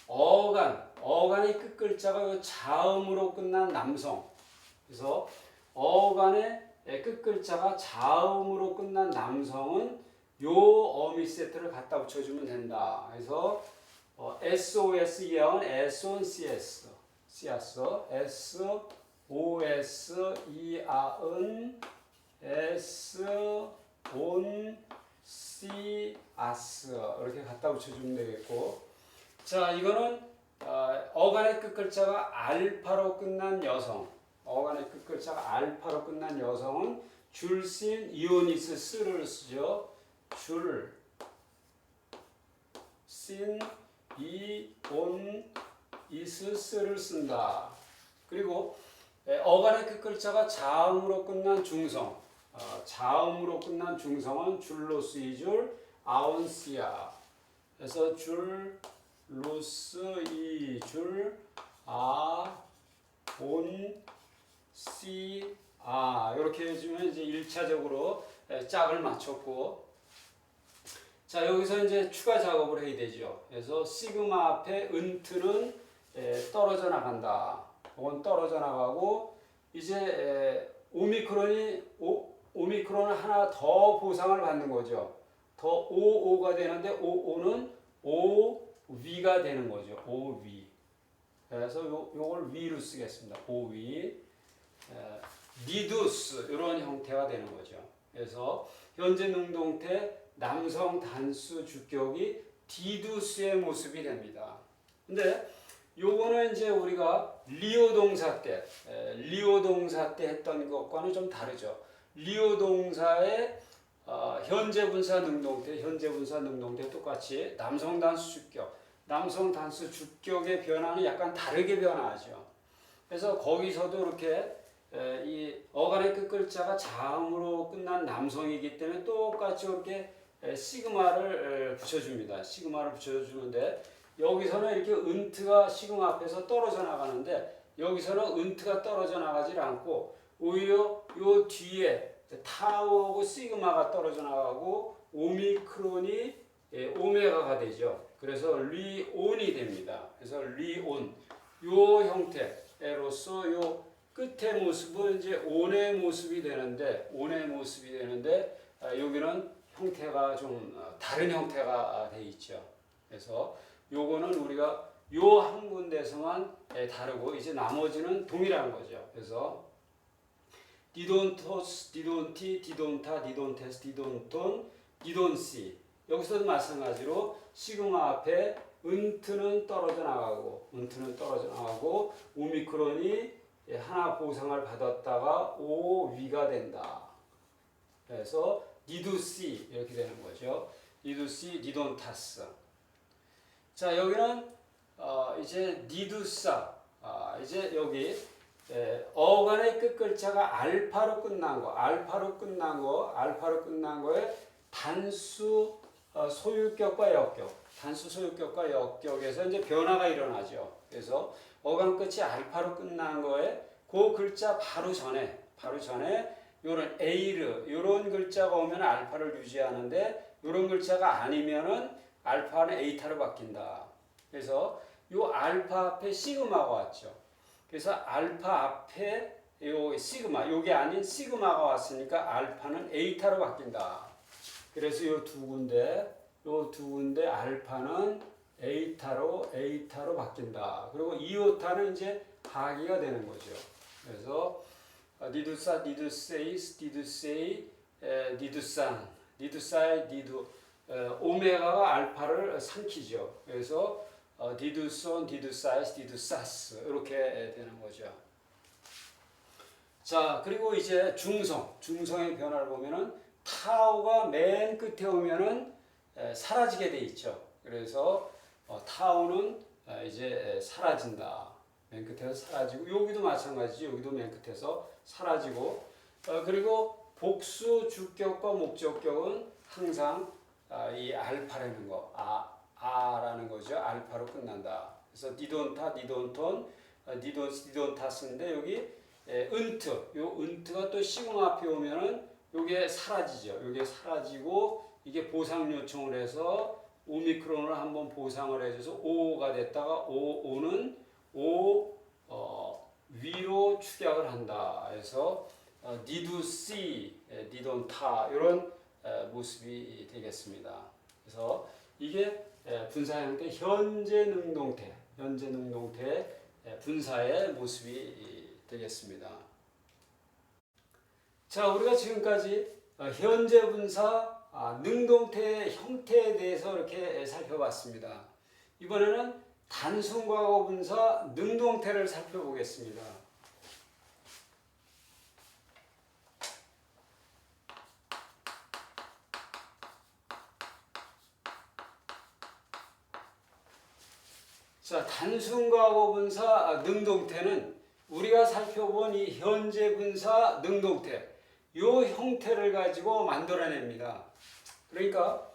어간의 끝 글자가 자음으로 끝난 남성. 그래서 어간의 끝 글자가 자음으로 끝난 남성은 요 어미 세트를 갖다 붙여주면 된다. 그래서 SOS 이하은 SON CS, SOS 이하은 SON CS 이렇게 갖다 붙여주면 되겠고, 자, 이거는 어간의 끝 글자가 알파로 끝난 여성, 어간의 끝 글자가 알파로 끝난 여성은 줄신 이오니스스를 쓰죠. 줄신 이온이스스를 쓴다. 그리고 어간의 끝 글자가 자음으로 끝난 중성, 자음으로 끝난 중성은 줄로스 이줄 아온시아. 그래서 줄로스 이줄 아온시아 이렇게 해주면 이제 1차적으로 짝을 맞췄고, 자, 여기서 이제 추가 작업을 해야 되죠. 그래서 시그마 앞에 은트는 떨어져 나간다. 이건 떨어져 나가고, 이제 오미크론은 하나 더 보상을 받는 거죠. 더 OO가 되는데 OO는 OV가 되는 거죠. OV. 그래서 요걸 V로 쓰겠습니다. OV. 니두스 이런 형태가 되는 거죠. 그래서 현재 능동태 남성 단수 주격이 디두스의 모습이 됩니다. 근데 요거는 이제 우리가 리오 동사 때 했던 것과는 좀 다르죠. 리오 동사의 현재 분사 능동태 똑같이 남성 단수 주격의 변화는 약간 다르게 변화하죠. 그래서 거기서도 이렇게 이 어간의 끝 글자가 자음으로 끝난 남성이기 때문에 똑같이 이렇게 시그마를 붙여줍니다. 시그마를 붙여주는데, 여기서는 이렇게 은트가 시그마 앞에서 떨어져 나가는데, 여기서는 은트가 떨어져 나가질 않고 오히려 요 뒤에 타우하고 시그마가 떨어져 나가고 오미크론이 오메가가 되죠. 그래서 리온이 됩니다. 그래서 리온 요 형태로서 요 끝의 모습은 이제 온의 모습이 되는데 여기는 형태가 좀 다른 형태가 돼 있죠. 그래서 요거는 우리가 요 한 군데서만 다르고, 이제 나머지는 동일한 거죠. 그래서 디돈토스, 디돈티, 디돈타, 디돈테스, 디돈톤, 디돈시. 여기서도 마찬가지로 시그마 앞에 은트는 떨어져 나가고 오미크론이 하나 보상을 받았다가 오위가 된다. 그래서 니두시 이렇게 되는 거죠. 니두시, 니돈타스. 자, 여기는 이제 니두사. 이제 여기 어간의 끝 글자가 알파로 끝난 거에 단수 소유격과 역격에서 이제 변화가 일어나죠. 그래서 어간 끝이 알파로 끝난 거에 그 글자 바로 전에 요런 에이르 요런 글자가 오면 알파를 유지하는데, 요런 글자가 아니면은 알파는 에이타로 바뀐다. 그래서 요 알파 앞에 시그마가 왔죠. 그래서 알파 앞에 요 시그마, 요게 아닌 시그마가 왔으니까 알파는 에이타로 바뀐다. 그래서 요 두 군데 알파는 에이타로 바뀐다. 그리고 이오타는 이제 하기가 되는 거죠. 그래서 니두사, 니두세이스, 니두세이, 니두산, 니두사이, 오메가가 알파를 삼키죠. 그래서 디두손, 디두사이스, 디두사스 이렇게 되는 거죠. 자, 그리고 이제 중성의 변화를 보면은 타우가 맨 끝에 오면은 사라지게 돼 있죠. 그래서 타우는 이제 사라진다. 맨 끝에서 사라지고, 여기도 마찬가지죠. 여기도 맨 끝에서 사라지고, 그리고 복수 주격과 목적격은 항상 이 알파라는 거, 다라는 거죠. 알파로 끝난다. 그래서 니돈타, 니돈톤, 니돈타 쓰는데 여기 은트, 요 은트가 또 시공 앞에 오면은 요게 사라지죠. 요게 사라지고 이게 보상 요청을 해서 오미크론을 한번 보상을 해줘서 O가 됐다가 O는 위로 축약을 한다. 그래서 니두시, 니돈타 이런 모습이 되겠습니다. 그래서 이게 분사 형태 현재 능동태 분사의 모습이 되겠습니다. 자, 우리가 지금까지 현재 분사 능동태의 형태에 대해서 이렇게 살펴봤습니다. 이번에는 단순과거 분사 능동태를 살펴보겠습니다. 자, 단순과거 분사 능동태는 우리가 살펴본 이 현재 분사 능동태 요 형태를 가지고 만들어냅니다. 그러니까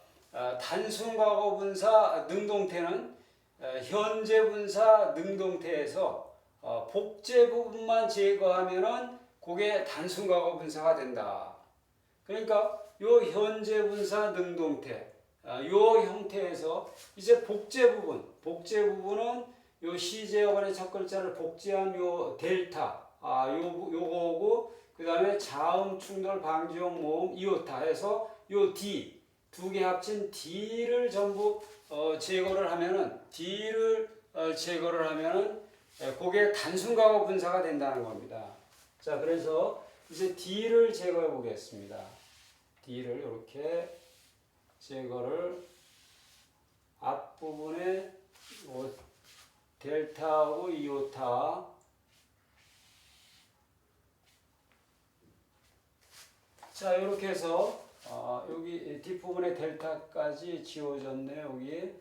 단순과거 분사 능동태는 현재 분사 능동태에서 복제 부분만 제거하면은 그게 단순과거 분사가 된다. 그러니까 요 현재 분사 능동태 요 형태에서 이제 복제 부분은 요 시제어간의 첫 글자를 복제한 요 델타 요거고 그 다음에 자음 충돌 방지용 모음 이오타 해서 요 D 두 개 합친 D를 전부 제거를 하면은 그게 단순과거 분사가 된다는 겁니다. 자, 그래서 이제 D를 제거해 보겠습니다. D를 이렇게 제거를 앞부분에 델타하고 이오타 자, 이렇게 해서 여기 뒷부분에 델타까지 지워졌네요. 여기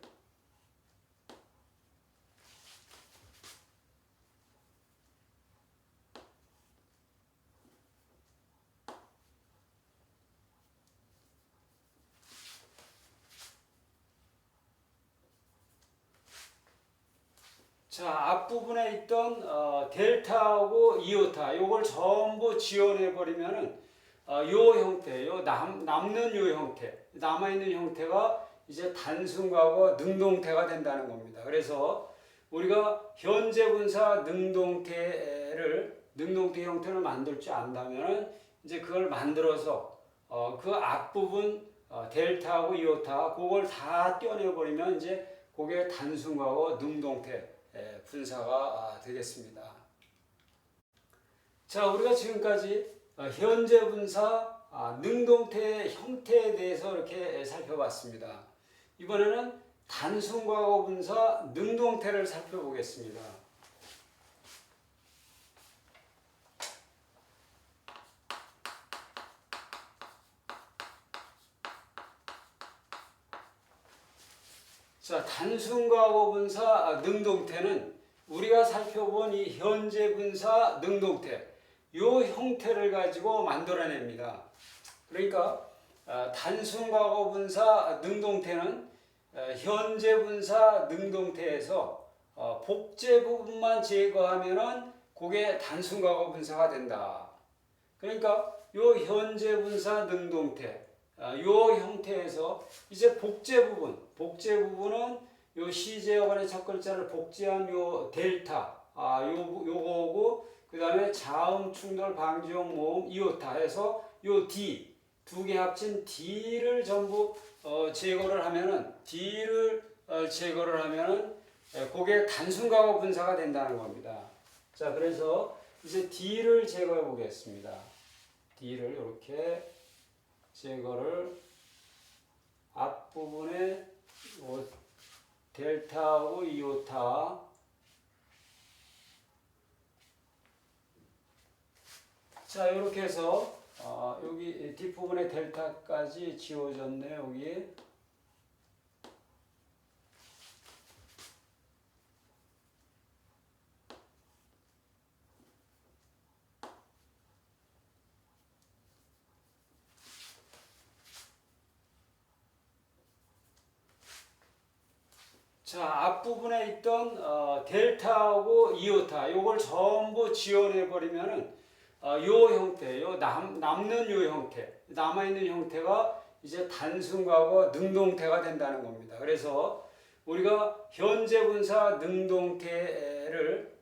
자, 앞부분에 있던 델타하고 이오타 요걸 전부 지원해 버리면은 요 형태, 요 남는 요 형태, 남아있는 형태가 이제 단순과거 능동태가 된다는 겁니다. 그래서 우리가 현재 분사 능동태 형태를 만들 줄 안다면은 이제 그걸 만들어서 그 앞부분 델타하고 이오타 그걸 다 떼어내버리면 이제 그게 단순과거 능동태 분사가 되겠습니다. 자, 우리가 지금까지 현재 분사 능동태의 형태에 대해서 이렇게 살펴봤습니다. 이번에는 단순과거 분사 능동태를 살펴보겠습니다. 자, 단순과거 분사 능동태는 우리가 살펴본 이 현재 분사 능동태 요 형태를 가지고 만들어냅니다. 그러니까 단순과거 분사 능동태는 현재 분사 능동태에서 복제 부분만 제거하면은 그게 단순과거 분사가 된다. 그러니까 요 현재 분사 능동태 요 형태에서 이제 복제 부분은 요 시제어간의 첫 글자를 복제한 요 델타 요거고 그 다음에 자음 충돌 방지용 모음 이오타 해서 요 D 두 개 합친 D를 전부 제거를 하면은 그게 단순과거 분사가 된다는 겁니다. 자, 그래서 이제 D를 제거해 보겠습니다. D를 이렇게 제거를 앞부분에 델타하고 이오타 자, 이렇게 해서 여기 뒷부분에 델타까지 지워졌네요. 여기 자, 앞부분에 있던 델타하고 이오타 요걸 전부 지원해 버리면은 요 형태, 남는 요 형태, 남아 있는 형태가 이제 단순과거 능동태가 된다는 겁니다. 그래서 우리가 현재 분사 능동태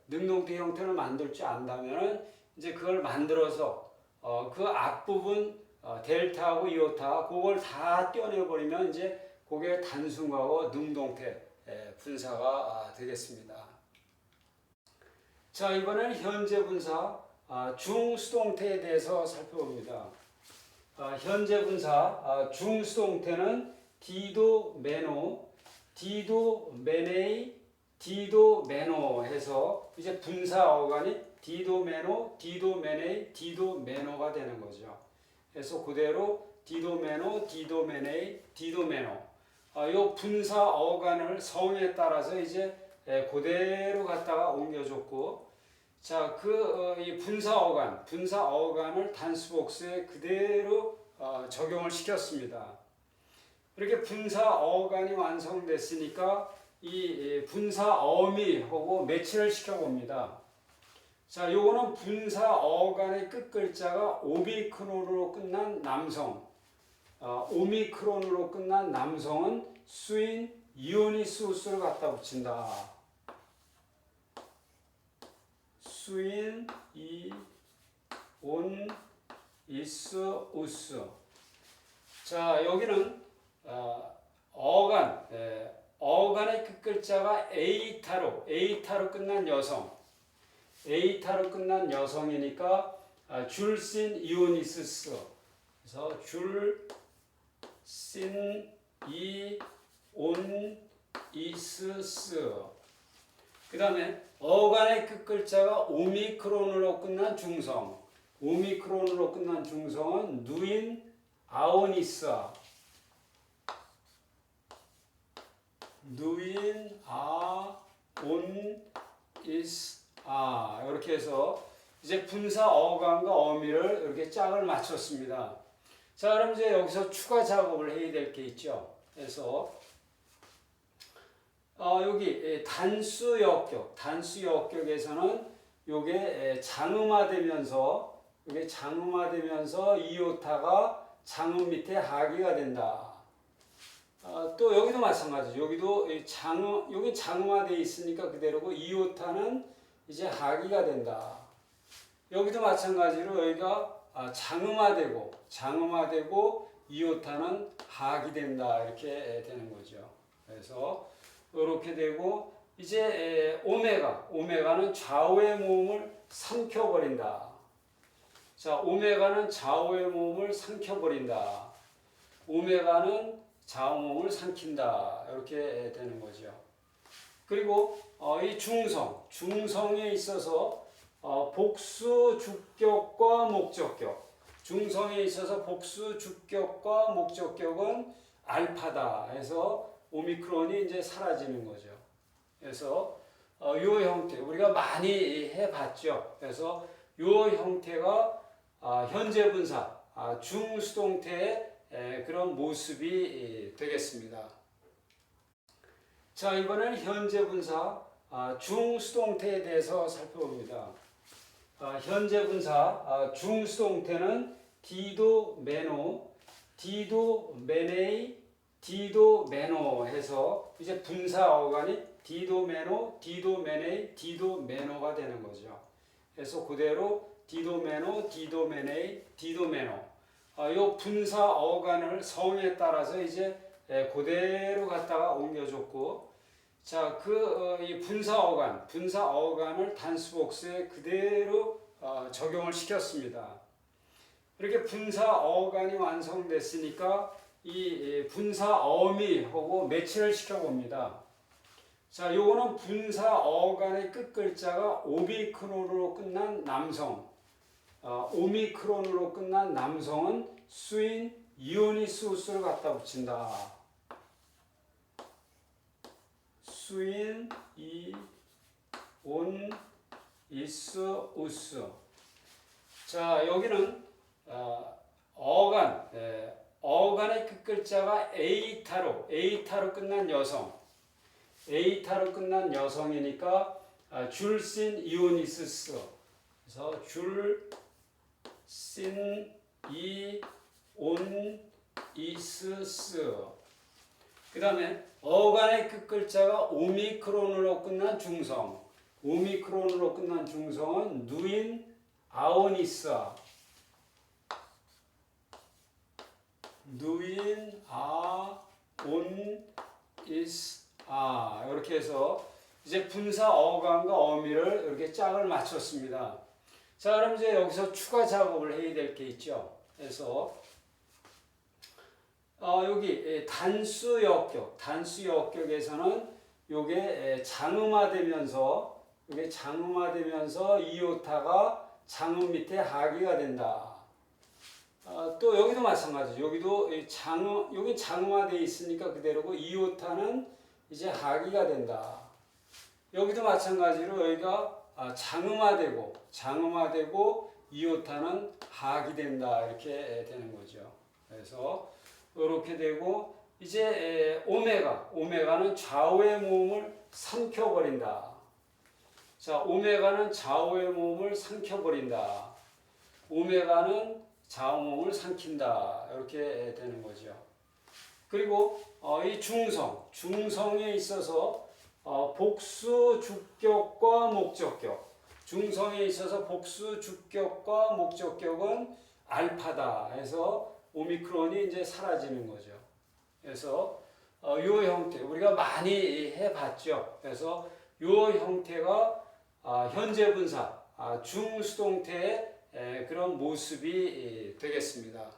형태를 만들 줄 안다면은 이제 그걸 만들어서 그 앞부분 델타하고 이오타 그걸 다 떼어내 버리면 이제 그게 단순과거 능동태 분사가 되겠습니다. 자, 이번에는 현재 분사 중수동태에 대해서 살펴봅니다. 현재 분사 중수동태는 디도 메노, 디도 메네이, 디도 메노 해서 이제 분사 어간이 디도 메노, 디도 메네이, 디도 메노가 되는 거죠. 그래서 그대로 디도 메노, 디도 메네이, 디도 메노. 요 분사 어간을 성에 따라서 이제 그대로 갖다가 옮겨줬고, 자, 이 분사 어간을 단수 복수에 그대로 적용을 시켰습니다. 이렇게 분사 어간이 완성됐으니까 이 분사 어미하고 매치를 시켜봅니다. 자, 요거는 분사 어간의 끝 글자가 오미크론으로 끝난 남성. 오미크론으로 끝난 남성은 수인 이오니스우스를 갖다 붙인다. 수인 이온이스우스. 자, 여기는 어간의 끝 글자가 에이타로 끝난 여성이니까 줄신 이오니스스. 그래서 줄신 이온이스스. 그 다음에 어간의 끝 글자가 오미크론으로 끝난 중성은 누인 아오니스아. 이렇게 해서 이제 분사 어간과 어미를 이렇게 짝을 맞췄습니다. 자, 그럼 이제 여기서 추가 작업을 해야 될 게 있죠. 그래서 여기 단수 역격에서는 요게 장음화되면서 이오타가 장음 밑에 하기가 된다. 또 여기도 마찬가지죠. 여기 장음화되어 있으니까 그대로고 이오타는 이제 하기가 된다. 여기도 마찬가지로 여기가 장음화되고 이오타는 하기 된다. 이렇게 되는 거죠. 그래서 이렇게 되고 이제 오메가는 좌우의 모음을 삼켜버린다. 자, 오메가는 좌우의 모음을 삼켜버린다. 오메가는 좌우 모음을 삼킨다. 이렇게 되는 거죠. 그리고 이 중성에 있어서 복수 주격과 목적격. 중성에 있어서 복수 주격과 목적격은 알파다. 해서 오미크론이 이제 사라지는 거죠. 그래서 요 형태 우리가 많이 해봤죠. 그래서 요 형태가 현재 분사 중수동태의 그런 모습이 되겠습니다. 자, 이번에는 현재 분사 중수동태에 대해서 살펴봅니다. 현재 분사 중수동태는 디도 메노, 디도 메네이, 디도 메노 해서 이제 분사 어간이 디도 메노, 디도 메네이, 디도 메노가 되는 거죠. 그래서 그대로 디도 메노, 디도 메네이, 디도 메노. 요 분사 어간을 성에 따라서 이제 그대로 갖다가 옮겨줬고, 자, 이 분사 어간을 단수 복수에 그대로 적용을 시켰습니다. 이렇게 분사 어간이 완성됐으니까 이 분사 어미하고 매치를 시켜봅니다. 자, 요거는 분사 어간의 끝 글자가 오미크론으로 끝난 남성. 오미크론으로 끝난 남성은 수인 이오니스우스를 갖다 붙인다. 수인 이온이스우스. 자, 여기는 어간의 끝 글자가 에이타로 끝난 여성. 에이타로 끝난 여성이니까 줄신 이오니스스. 그래서 줄신 이온이스스. 그 다음에 어간의 끝글자가 오미크론으로 끝난 중성. 오미크론으로 끝난 중성은 누인 아오니스아. 누인 아온이스아. 이렇게 해서 이제 분사 어간과 어미를 이렇게 짝을 맞췄습니다. 자, 그럼 이제 여기서 추가 작업을 해야 될 게 있죠. 그래서 여기 단수 역격에서는 요게 장음화되면서 이오타가 장음 밑에 하기가 된다. 또 여기도 마찬가지. 여기도 여기 장음화되어 있으니까 그대로고 이오타는 이제 하기가 된다. 여기도 마찬가지로 여기가 장음화되고 이오타는 하기 된다. 이렇게 되는 거죠. 그래서 이렇게 되고 이제 오메가는 좌우의 모음을 삼켜버린다. 자, 오메가는 좌우의 모음을 삼켜버린다. 오메가는 좌우 모음을 삼킨다. 이렇게 되는 거죠. 그리고 이 중성에 있어서 복수 주격과 목적격. 중성에 있어서 복수 주격과 목적격은 알파다 해서 오미크론이 이제 사라지는 거죠. 그래서 요 형태 우리가 많이 해봤죠. 그래서 요 형태가 현재 분사 중수동태의 그런 모습이 되겠습니다.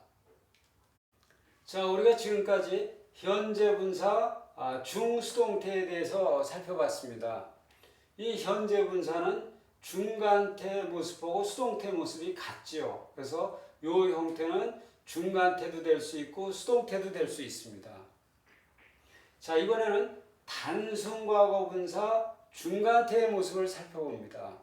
자, 우리가 지금까지 현재 분사 중수동태에 대해서 살펴봤습니다. 이 현재 분사는 중간태 모습하고 수동태 모습이 같죠. 그래서 요 형태는 중간태도 될 수 있고 수동태도 될 수 있습니다. 자, 이번에는 단순과거 분사 중간태의 모습을 살펴봅니다.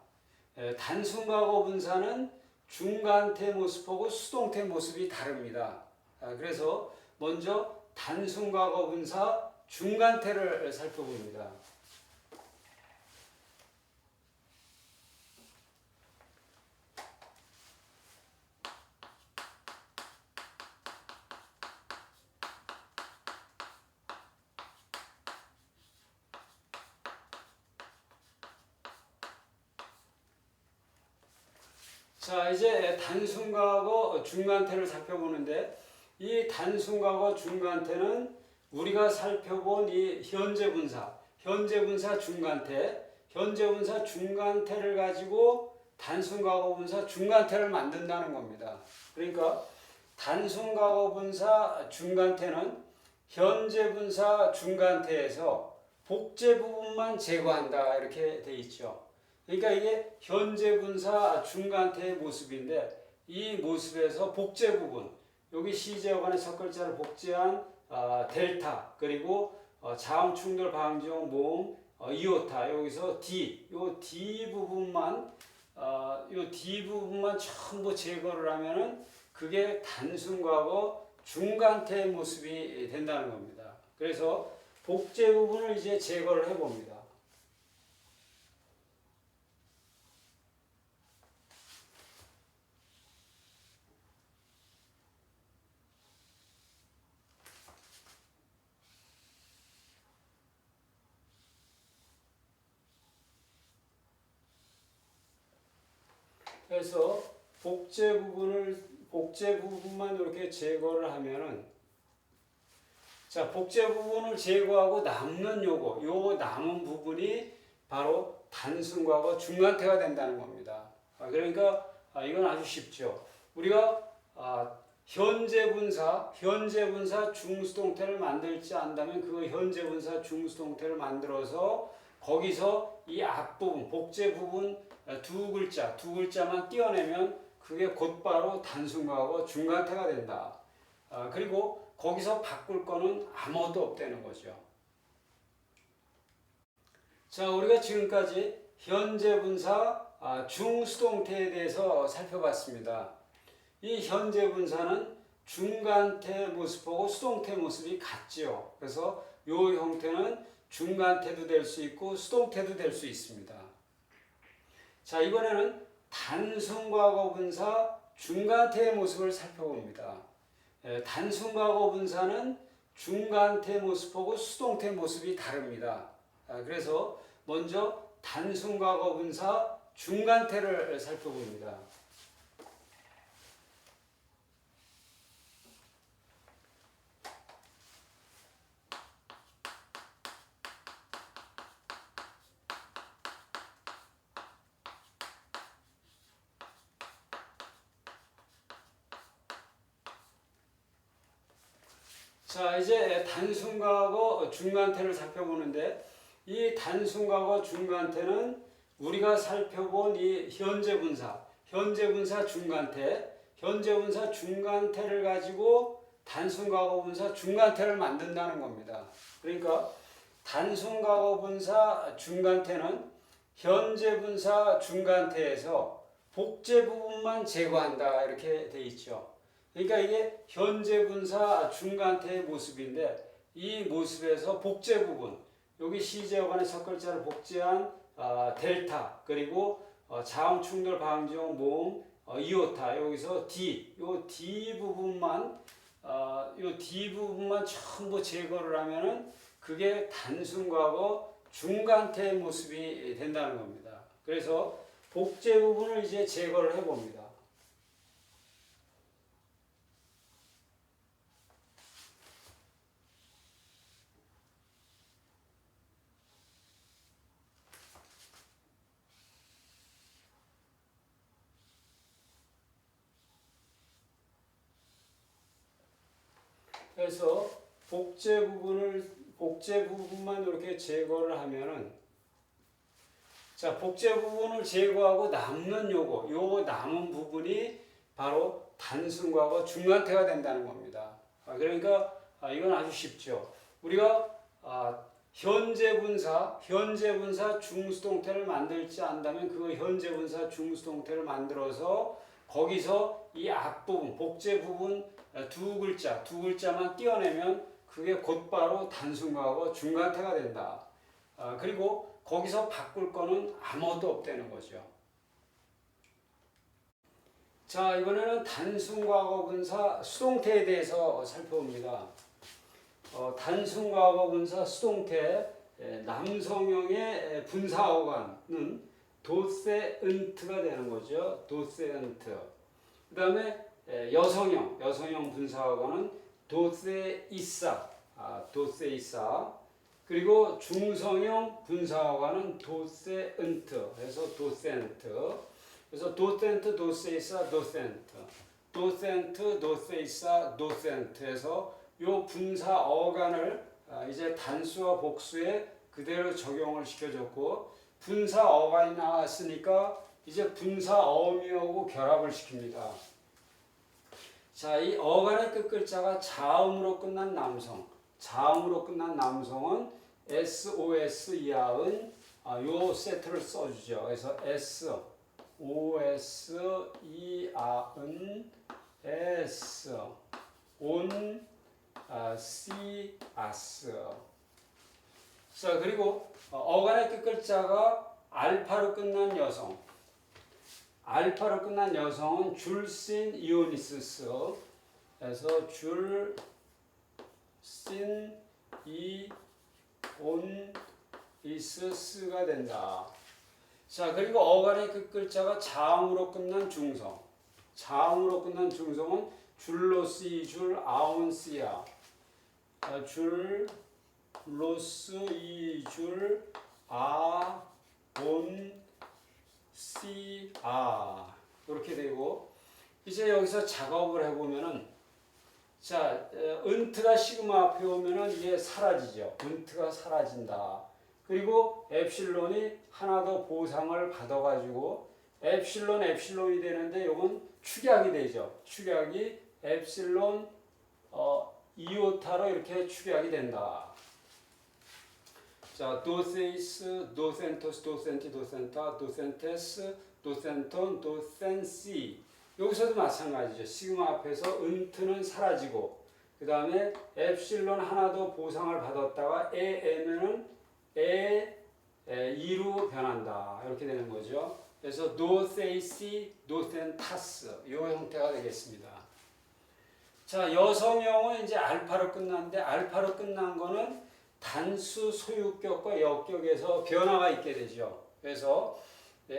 단순과거 분사는 중간태 모습하고 수동태 모습이 다릅니다. 그래서 먼저 단순과거 분사 중간태를 살펴봅니다. 자, 이제 단순과거 중간태를 살펴보는데 이 단순과거 중간태는 우리가 살펴본 이 현재 분사 중간태를 가지고 단순과거 분사 중간태를 만든다는 겁니다. 그러니까 단순과거 분사 중간태는 현재 분사 중간태에서 복제 부분만 제거한다 이렇게 돼 있죠. 그러니까 이게 현재 분사 중간태의 모습인데 이 모습에서 복제 부분 여기 시제어간의 첫 글자를 복제한 델타 그리고 자음 충돌 방지용 모음 이오타 여기서 요 D 부분만 전부 제거를 하면은 그게 단순과거 중간태의 모습이 된다는 겁니다. 그래서 복제 부분을 이제 제거를 해봅니다. 그래서 복제 부분만 이렇게 제거를 하면은 자, 복제 부분을 제거하고 남는 요 남은 부분이 바로 단순과거 중간태가 된다는 겁니다. 그러니까 이건 아주 쉽죠. 우리가 현재 분사 중수동태를 만들지 않다면 그 현재 분사 중수동태를 만들어서 거기서 이 앞부분 복제 부분 두 글자만 띄어내면 그게 곧바로 단순과거 중간태가 된다. 그리고 거기서 바꿀 거는 아무것도 없다는 거죠. 자, 우리가 지금까지 현재 분사 중수동태에 대해서 살펴봤습니다. 이 현재 분사는 중간태 모습하고 수동태 모습이 같지요. 그래서 이 형태는 중간태도 될 수 있고 수동태도 될 수 있습니다. 자, 이번에는 단순과거 분사 중간태의 모습을 살펴봅니다. 단순과거 분사는 중간태 모습하고 수동태 모습이 다릅니다. 그래서 먼저 단순과거 분사 중간태를 살펴봅니다. 자, 이제 단순과거 중간태를 살펴보는데 이 단순과거 중간태는 우리가 살펴본 이 현재분사 중간태를 가지고 단순과거 분사 중간태를 만든다는 겁니다. 그러니까 단순과거 분사 중간태는 현재분사 중간태에서 복제 부분만 제거한다 이렇게 돼 있죠. 그러니까 이게 현재분사 중간태의 모습인데 이 모습에서 복제 부분, 여기 시제어간의 첫 글자를 복제한 델타, 그리고 자음 충돌 방지용 모음 이오타, 여기서 요 D 부분만 전부 제거를 하면은 그게 단순과거 중간태의 모습이 된다는 겁니다. 그래서 복제 부분을 이제 제거를 해봅니다. 그래서 복제 부분만 이렇게 제거를 하면은, 자, 복제 부분을 제거하고 남는 요 남은 부분이 바로 단순과거 중간태가 된다는 겁니다. 그러니까 이건 아주 쉽죠. 우리가 현재분사 중수동태를 만들지 않다면 그 현재분사 중수동태를 만들어서 거기서 이 앞부분 복제 부분 두 글자만 띄어내면 그게 곧바로 단순과거 중간태가 된다. 그리고 거기서 바꿀 거는 아무것도 없다는 거죠. 자, 이번에는 단순과거 분사 수동태에 대해서 살펴봅니다. 단순과거 분사 수동태 남성형의 분사 어간은 도세은트가 되는 거죠. 도세은트. 그 다음에 여성형 분사 어간은 도세이사. 그리고 중성형 분사 어간은 도세은트. 그래서 도센트. 그래서 도센트, 도세이사, 도센트에서 요 분사 어간을 이제 단수와 복수에 그대로 적용을 시켜줬고, 분사 어간이 나왔으니까 이제 분사 어미하고 결합을 시킵니다. 자, 이 어간의 끝 글자가 자음으로 끝난 남성은 SOS 이하은 요 세트를 써주죠. 그래서 OS 이하은 S 온 C 아스. 자, 그리고 어간의 끝 글자가 알파로 끝난 여성은 줄신 이오니스스. 그래서 줄신 이온이스스가 된다. 자, 그리고 어간의 끝 글자가 자음으로 끝난 중성은 줄로스 이줄 아온시아. 줄로스 이줄 아온시아. 이렇게 되고, 이제 여기서 작업을 해보면은, 자, 은트가 시그마 앞에 오면은 이게 사라지죠. 은트가 사라진다. 그리고 엡실론이 하나 더 보상을 받아가지고 엡실론이 되는데 이건 축약이 되죠. 축약이 엡실론 이오타로 이렇게 축약이 된다. 자, 도세이스, 도센토스, 도센티, 도센타, 도센테스, 도센톤, 도센시. 여기서도 마찬가지죠. 시그마 앞에서 은트는 사라지고, 그 다음에 엡실론 하나 더 보상을 받았다가 에에면은 이로 변한다. 이렇게 되는 거죠. 그래서 노세이시, 노센타스 이 형태가 되겠습니다. 자, 여성형은 이제 알파로 끝났는데 알파로 끝난 거는 단수 소유격과 역격에서 변화가 있게 되죠. 그래서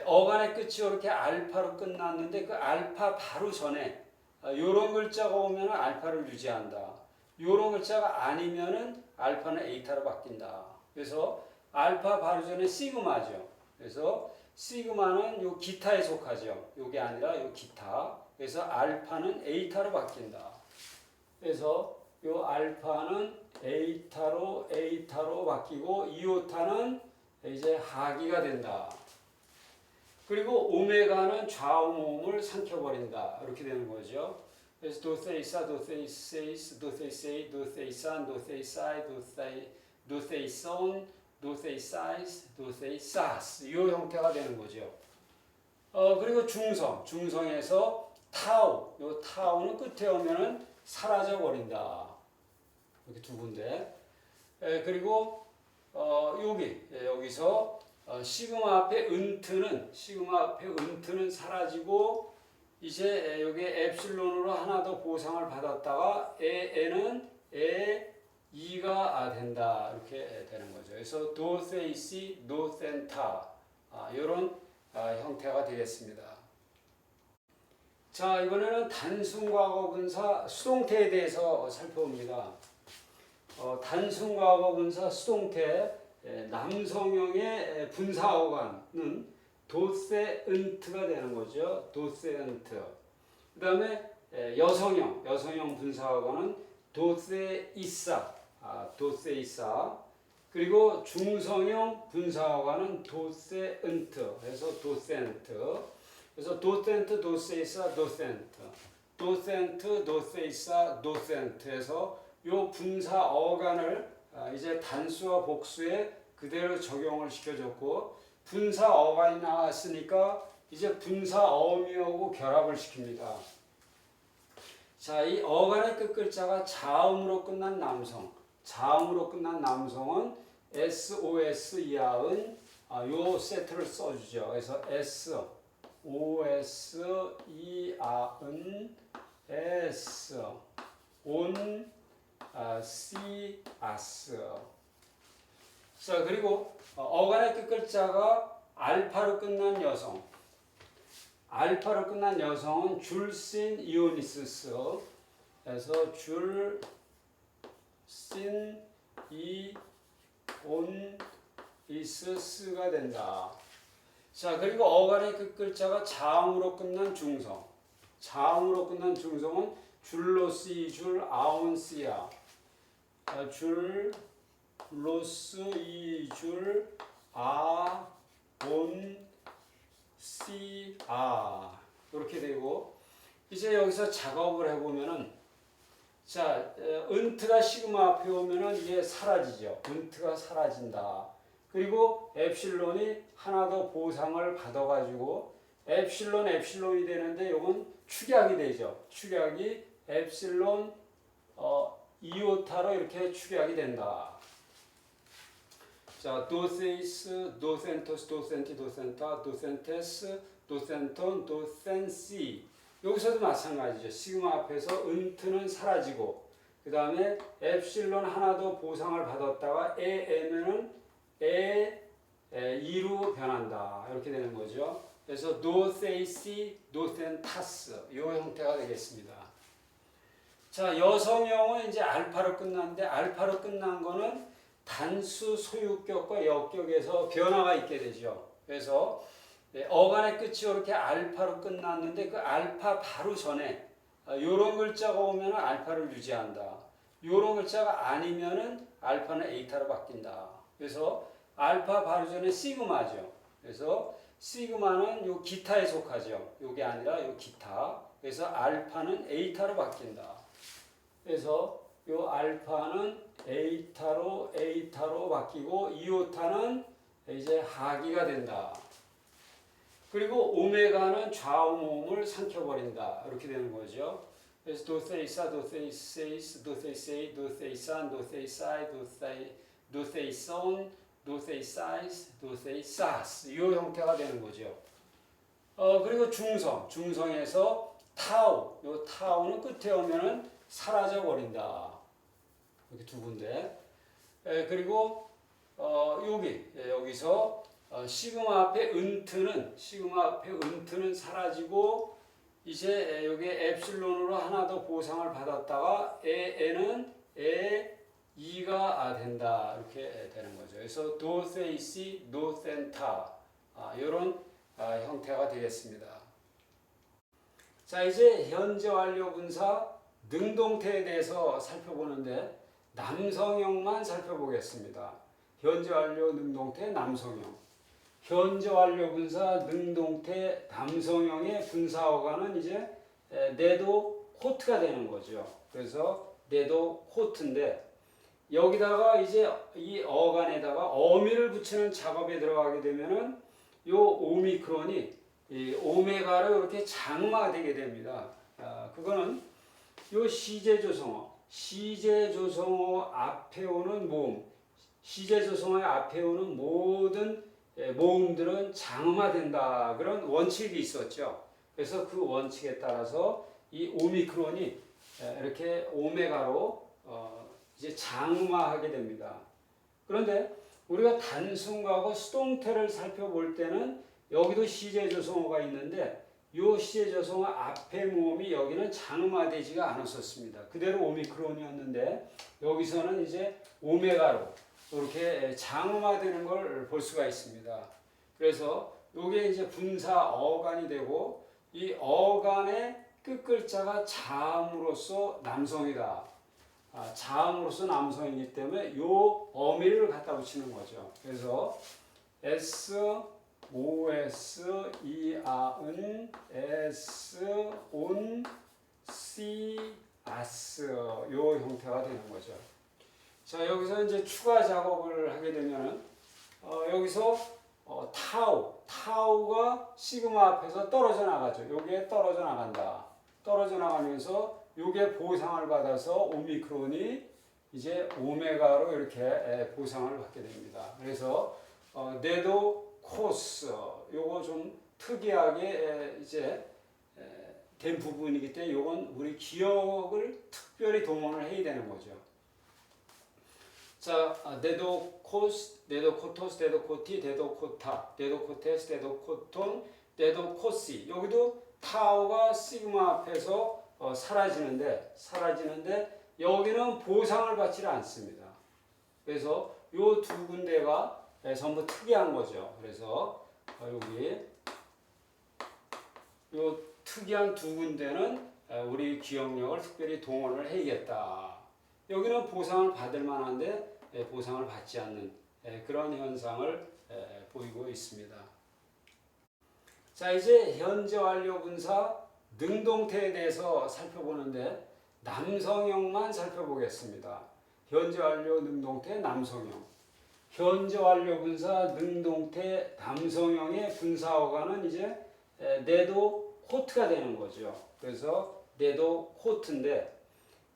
어간의 끝이 이렇게 알파로 끝났는데 그 알파 바로 전에 요런 글자가 오면 알파를 유지한다. 요런 글자가 아니면은 알파는 에이타로 바뀐다. 그래서 알파 바로 전에 시그마죠. 그래서 시그마는 요 기타에 속하죠. 요게 아니라 요 기타. 그래서 알파는 에이타로 바뀐다. 그래서 요 알파는 에이타로 바뀌고 이오타는 이제 하기가 된다. 그리고 오메가는 좌우 모음을 삼켜버린다. 이렇게 되는 거죠. 그래서 도세이사, 도세이세이스, 도세이세이, 도세이산, 도세이사이, 도세이손, 도세이사이스, 도세이사스 이 형태가 되는 거죠. 그리고 중성에서 타우, 요 타우는 끝에 오면은 사라져 버린다. 이렇게 두 군데. 그리고 여기서 시그마 앞에 은트는 사라지고 이제 여기 엡실론으로 하나 더 보상을 받았다가 에는 이가 된다. 이렇게 되는 거죠. 그래서 도세이시, 노센타 이런 형태가 되겠습니다. 자, 이번에는 단순과거분사 수동태에 대해서 살펴봅니다. 단순과거분사 수동태 남성형의 분사어간은 도세은트가 되는 거죠. 도세은트. 그 다음에 여성형 분사어간은 도세이사. 그리고 중성형 분사어간은 도세은트. 그래서 도센트. 그래서 도센트, 도세이사, 도센트. 도센트, 도세이사, 도센트에서 요 분사 어간을 이제 단수와 복수에 그대로 적용을 시켜줬고 분사 어간이 나왔으니까 이제 분사 어미하고 결합을 시킵니다. 자, 이 어간의 끝 글자가 자음으로 끝난 남성. 자음으로 끝난 남성은 SOS 이하은 요 세트를 써주죠. 그래서 OS 이하은 S 온 C 아스. 자, 그리고 어간의 끝 글자가 알파로 끝난 여성. 알파로 끝난 여성은 줄신 이오니스스. 그래서 줄신 이온이스스가 된다. 자, 그리고 어간의 끝 글자가 자음으로 끝난 중성. 자음으로 끝난 중성은 줄로스 이줄 아온시아. 줄로스 이줄 아온시아 이렇게 되고 이제 여기서 작업을 해보면은 자, 은트가 시그마 앞에 오면은 이게 사라지죠. 은트가 사라진다. 그리고 엡실론이 하나 더 보상을 받아가지고 엡실론이 되는데 이건 축약이 되죠. 축약이 엡실론 이오타로 이렇게 축약이 된다. 자, 도세이스, 도센토스, 도센티, 도센타, 도센테스, 도센톤, 도센시. 여기서도 마찬가지죠. 시그마 앞에서 은트는 사라지고 그 다음에 엡실론 하나 더 보상을 받았다가 에면은 이로 변한다. 이렇게 되는 거죠. 그래서 도세이시, 도센타스 이 형태가 되겠습니다. 자, 여성형은 이제 알파로 끝났는데 알파로 끝난 거는 단수 소유격과 역격에서 변화가 있게 되죠. 그래서 어간의 끝이 이렇게 알파로 끝났는데 그 알파 바로 전에 요런 글자가 오면 알파를 유지한다. 요런 글자가 아니면은 알파는 에이타로 바뀐다. 그래서 알파 바로 전에 시그마죠. 그래서 시그마는 요 기타에 속하죠. 요게 아니라 요 기타. 그래서 알파는 에이타로 바뀐다. 그래서 요 알파는 에이타로 바뀌고 이오타는 이제 하기가 된다. 그리고 오메가는 좌우 모음을 삼켜버린다. 이렇게 되는 거죠. 그래서 도세이사, 도세이세이스, 도세이세이, 도세이산, 도세이사이, 도세이손, 노세이 사이즈, 노세이 사스 이 형태가 되는 거죠. 그리고 중성에서 타우, 요 타우는 끝에 오면은 사라져 버린다. 이렇게 두 군데. 그리고 여기서 시그마 앞에 은트는 사라지고 이제 여기에 엡실론으로 하나 더 보상을 받았다가 에는 이가 된다 이렇게 되는 거죠. 그래서 노세이시, 노센타 이런 형태가 되겠습니다. 자, 이제 현재 완료 분사 능동태에 대해서 살펴보는데 남성형만 살펴보겠습니다. 현재 완료 능동태 남성형. 현재 완료 분사 능동태 남성형의 분사 어간은 이제 네도 코트가 되는 거죠. 그래서 네도 코트인데 여기다가 이제 이 어간에다가 어미를 붙이는 작업에 들어가게 되면은 요 오미크론이 이 오메가로 이렇게 장마되게 됩니다. 그거는 요 시제조성어 앞에 오는 모음, 시제조성어의 앞에 오는 모든 모음들은 장마된다 그런 원칙이 있었죠. 그래서 그 원칙에 따라서 이 오미크론이 이렇게 오메가로 이제 장마하게 됩니다. 그런데 우리가 단순과거 수동태를 살펴볼 때는 여기도 시제조성어가 있는데 이 시제조성어 앞에 모음이 여기는 장마되지가 않았었습니다. 그대로 오미크론이었는데 여기서는 이제 오메가로 이렇게 장마되는 걸 볼 수가 있습니다. 그래서 이게 이제 분사 어간이 되고 이 어간의 끝글자가 자음으로써 남성이다. 자음으로서 남성이기 때문에 이 어미를 갖다 붙이는 거죠. 그래서 S, OS, 이아은, S, 온, C, 아스 이 형태가 되는 거죠. 자, 여기서 이제 추가 작업을 하게 되면은 여기서 타우가 시그마 앞에서 떨어져 나가죠. 여기에 떨어져 나간다. 떨어져 나가면서 요게 보상을 받아서 오미크론이 이제 오메가로 이렇게 보상을 받게 됩니다. 그래서 네도 코스 요거 좀 특이하게 이제 된 부분이기 때문에 요건 우리 기억을 특별히 동원을 해야 되는 거죠. 자, 네도 코스, 네도 코토스, 네도 코티, 네도 코타, 네도 코테스, 네도 코톤, 네도 코시. 여기도 타우가 시그마 앞에서 사라지는데 여기는 보상을 받지 않습니다. 그래서 요 두 군데가 전부 특이한 거죠. 그래서 여기 요 특이한 두 군데는 우리 기억력을 특별히 동원을 해야겠다. 여기는 보상을 받을 만한데 보상을 받지 않는 그런 현상을 보이고 있습니다. 자, 이제 현재 완료 분사 능동태에 대해서 살펴보는데 남성형만 살펴보겠습니다. 현재 완료 능동태 남성형. 현재 완료 분사 능동태 남성형의 분사 어간은 이제 네도 코트가 되는 거죠. 그래서 네도 코트인데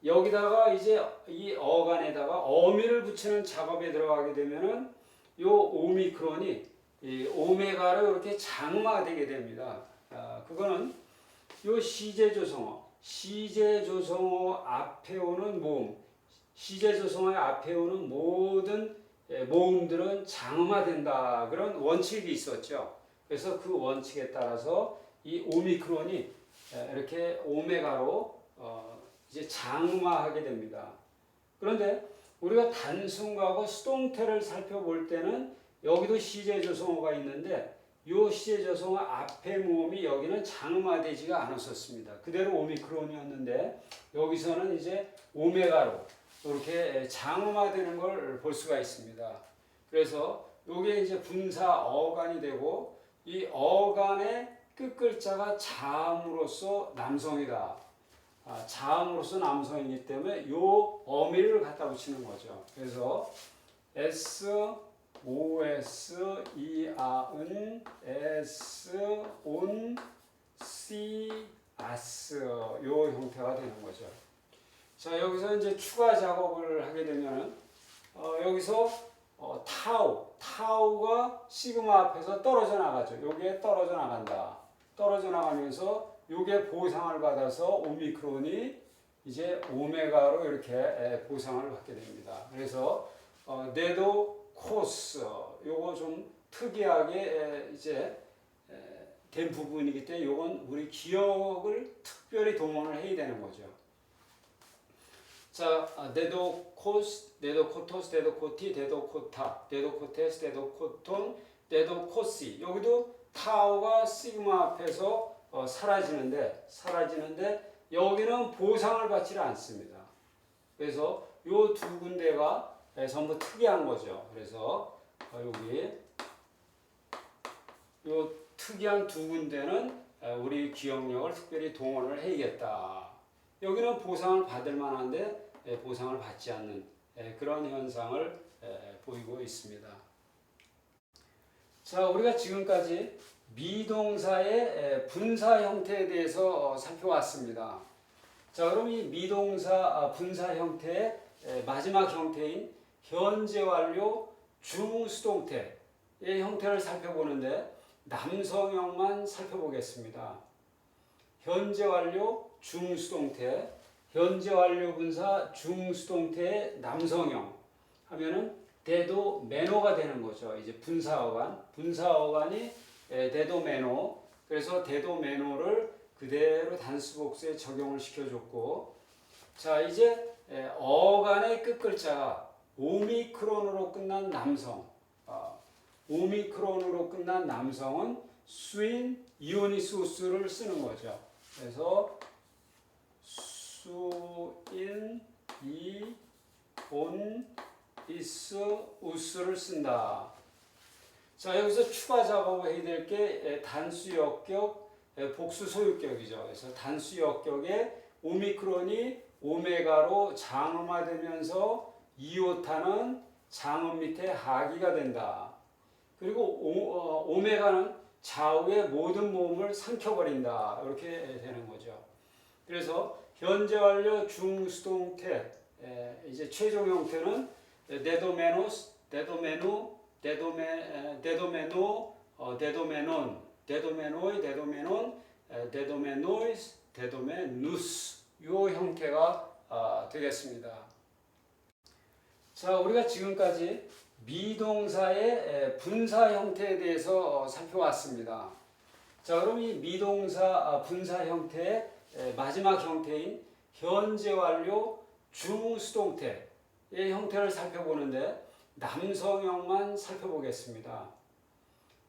여기다가 이제 이 어간에다가 어미를 붙이는 작업에 들어가게 되면은 요 오미크론이 이 오메가로 이렇게 장마되게 됩니다. 그거는 요 시제조성어 앞에 오는 모음, 시제조성어의 앞에 오는 모든 모음들은 장마된다 그런 원칙이 있었죠. 그래서 그 원칙에 따라서 이 오미크론이 이렇게 오메가로 이제 장마하게 됩니다. 그런데 우리가 단순과거 수동태를 살펴볼 때는 여기도 시제조성어가 있는데 이 시제조성어 앞에 모음이 여기는 장마되지가 않았었습니다. 그대로 오미크론이었는데 여기서는 이제 오메가로 이렇게 장마되는 걸 볼 수가 있습니다. 그래서 이게 이제 분사 어간이 되고 이 어간의 끝글자가 자음으로써 남성이다. 자음으로서 남성이기 때문에 요 어미를 갖다 붙이는 거죠. 그래서 S, OS, 이아은, S, 온, C, 아스 요 형태가 되는 거죠. 자, 여기서 이제 추가 작업을 하게 되면은 여기서 타우가 시그마 앞에서 떨어져 나가죠. 요게 떨어져 나간다. 떨어져 나가면서 요게 보상을 받아서 오미크론이 이제 오메가로 이렇게 보상을 받게 됩니다. 그래서 네도 코스 요거 좀 특이하게 이제 된 부분이기 때문에 요건 우리 기억을 특별히 동원을 해야 되는 거죠. 자, 네도 코스, 네도 코토스, 네도 코티, 네도 코타, 네도 코테스, 네도 코톤, 네도 코시. 여기도 타우가 시그마 앞에서 사라지는데 여기는 보상을 받지 않습니다. 그래서 요 두 군데가 전부 특이한 거죠. 그래서 여기 요 특이한 두 군데는 우리 기억력을 특별히 동원을 해야겠다. 여기는 보상을 받을 만한데 보상을 받지 않는 그런 현상을 보이고 있습니다. 자, 우리가 지금까지 미동사의 분사 형태에 대해서 살펴왔습니다. 자, 그럼 이 미동사 분사 형태의 마지막 형태인 현재 완료 중수동태의 형태를 살펴보는데 남성형만 살펴보겠습니다. 현재 완료 중수동태, 현재 완료 분사 중수동태의 남성형 하면은 대도 매노가 되는 거죠. 이제 분사어간이 대도 매노. 그래서 대도 매노를 그대로 단수복수에 적용을 시켜줬고, 자 이제 어간의 끝글자가 오미크론으로 끝난 남성. 오미크론으로 끝난 남성은 수인 이오니스우스를 쓰는 거죠. 그래서 수인 이온 이스 우스를 쓴다. 자 여기서 추가 작업을 해야 될 게 단수 역격, 복수 소유격이죠. 그래서 단수 역격에 오미크론이 오메가로 장음화되면서 이오타는 장음 밑에 하기가 된다. 그리고 오메가는 좌우의 모든 모음을 삼켜버린다. 이렇게 되는 거죠. 그래서 현재 완료 중수동태 이제 최종 형태는 데도메노스, 데도메누, 데도메노, 데도메논, 데도메노이, 데도메논, 데도메노이스, 데도메누스 요 형태가 되겠습니다. 자, 우리가 지금까지 미동사의 분사 형태에 대해서 살펴왔습니다. 자, 그럼 이 미동사 분사 형태의 마지막 형태인 현재 완료 중수동태의 형태를 살펴보는데 남성형만 살펴보겠습니다.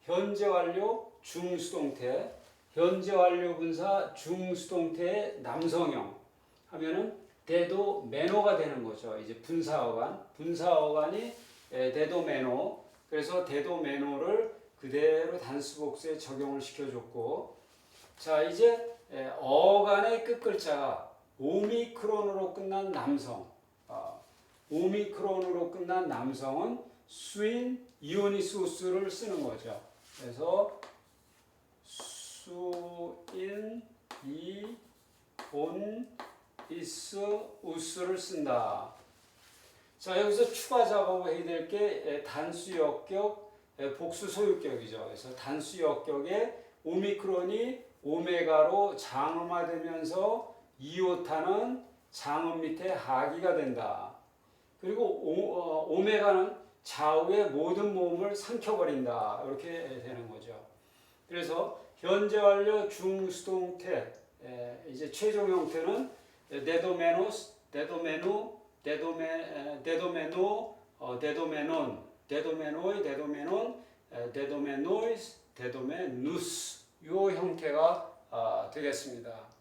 현재 완료 중수동태, 현재 완료 분사 중수동태의 남성형 하면은 대도 매노가 되는 거죠. 이제 분사어간이 대도 매노. 그래서 대도 매노를 그대로 단수복수에 적용을 시켜줬고, 자 이제 어간의 끝글자가 오미크론으로 끝난 남성. 오미크론으로 끝난 남성은 수인 이오니스우스를 쓰는 거죠. 그래서 수인 이온 이스 우스를 쓴다. 자 여기서 추가 작업을 해야 될 게 단수 역격, 복수 소유격이죠. 그래서 단수 역격에 오미크론이 오메가로 장음화되면서 이오타는 장음 밑에 하기가 된다. 그리고 오메가는 좌우의 모든 모음을 삼켜버린다. 이렇게 되는 거죠. 그래서 현재 완료 중수동태 이제 최종 형태는 데도메노스, 데도메누, 데도메노, 데도메논, 데도메노이, 데도메논, 데도메노이스, 데도메누스 요 형태가 되겠습니다.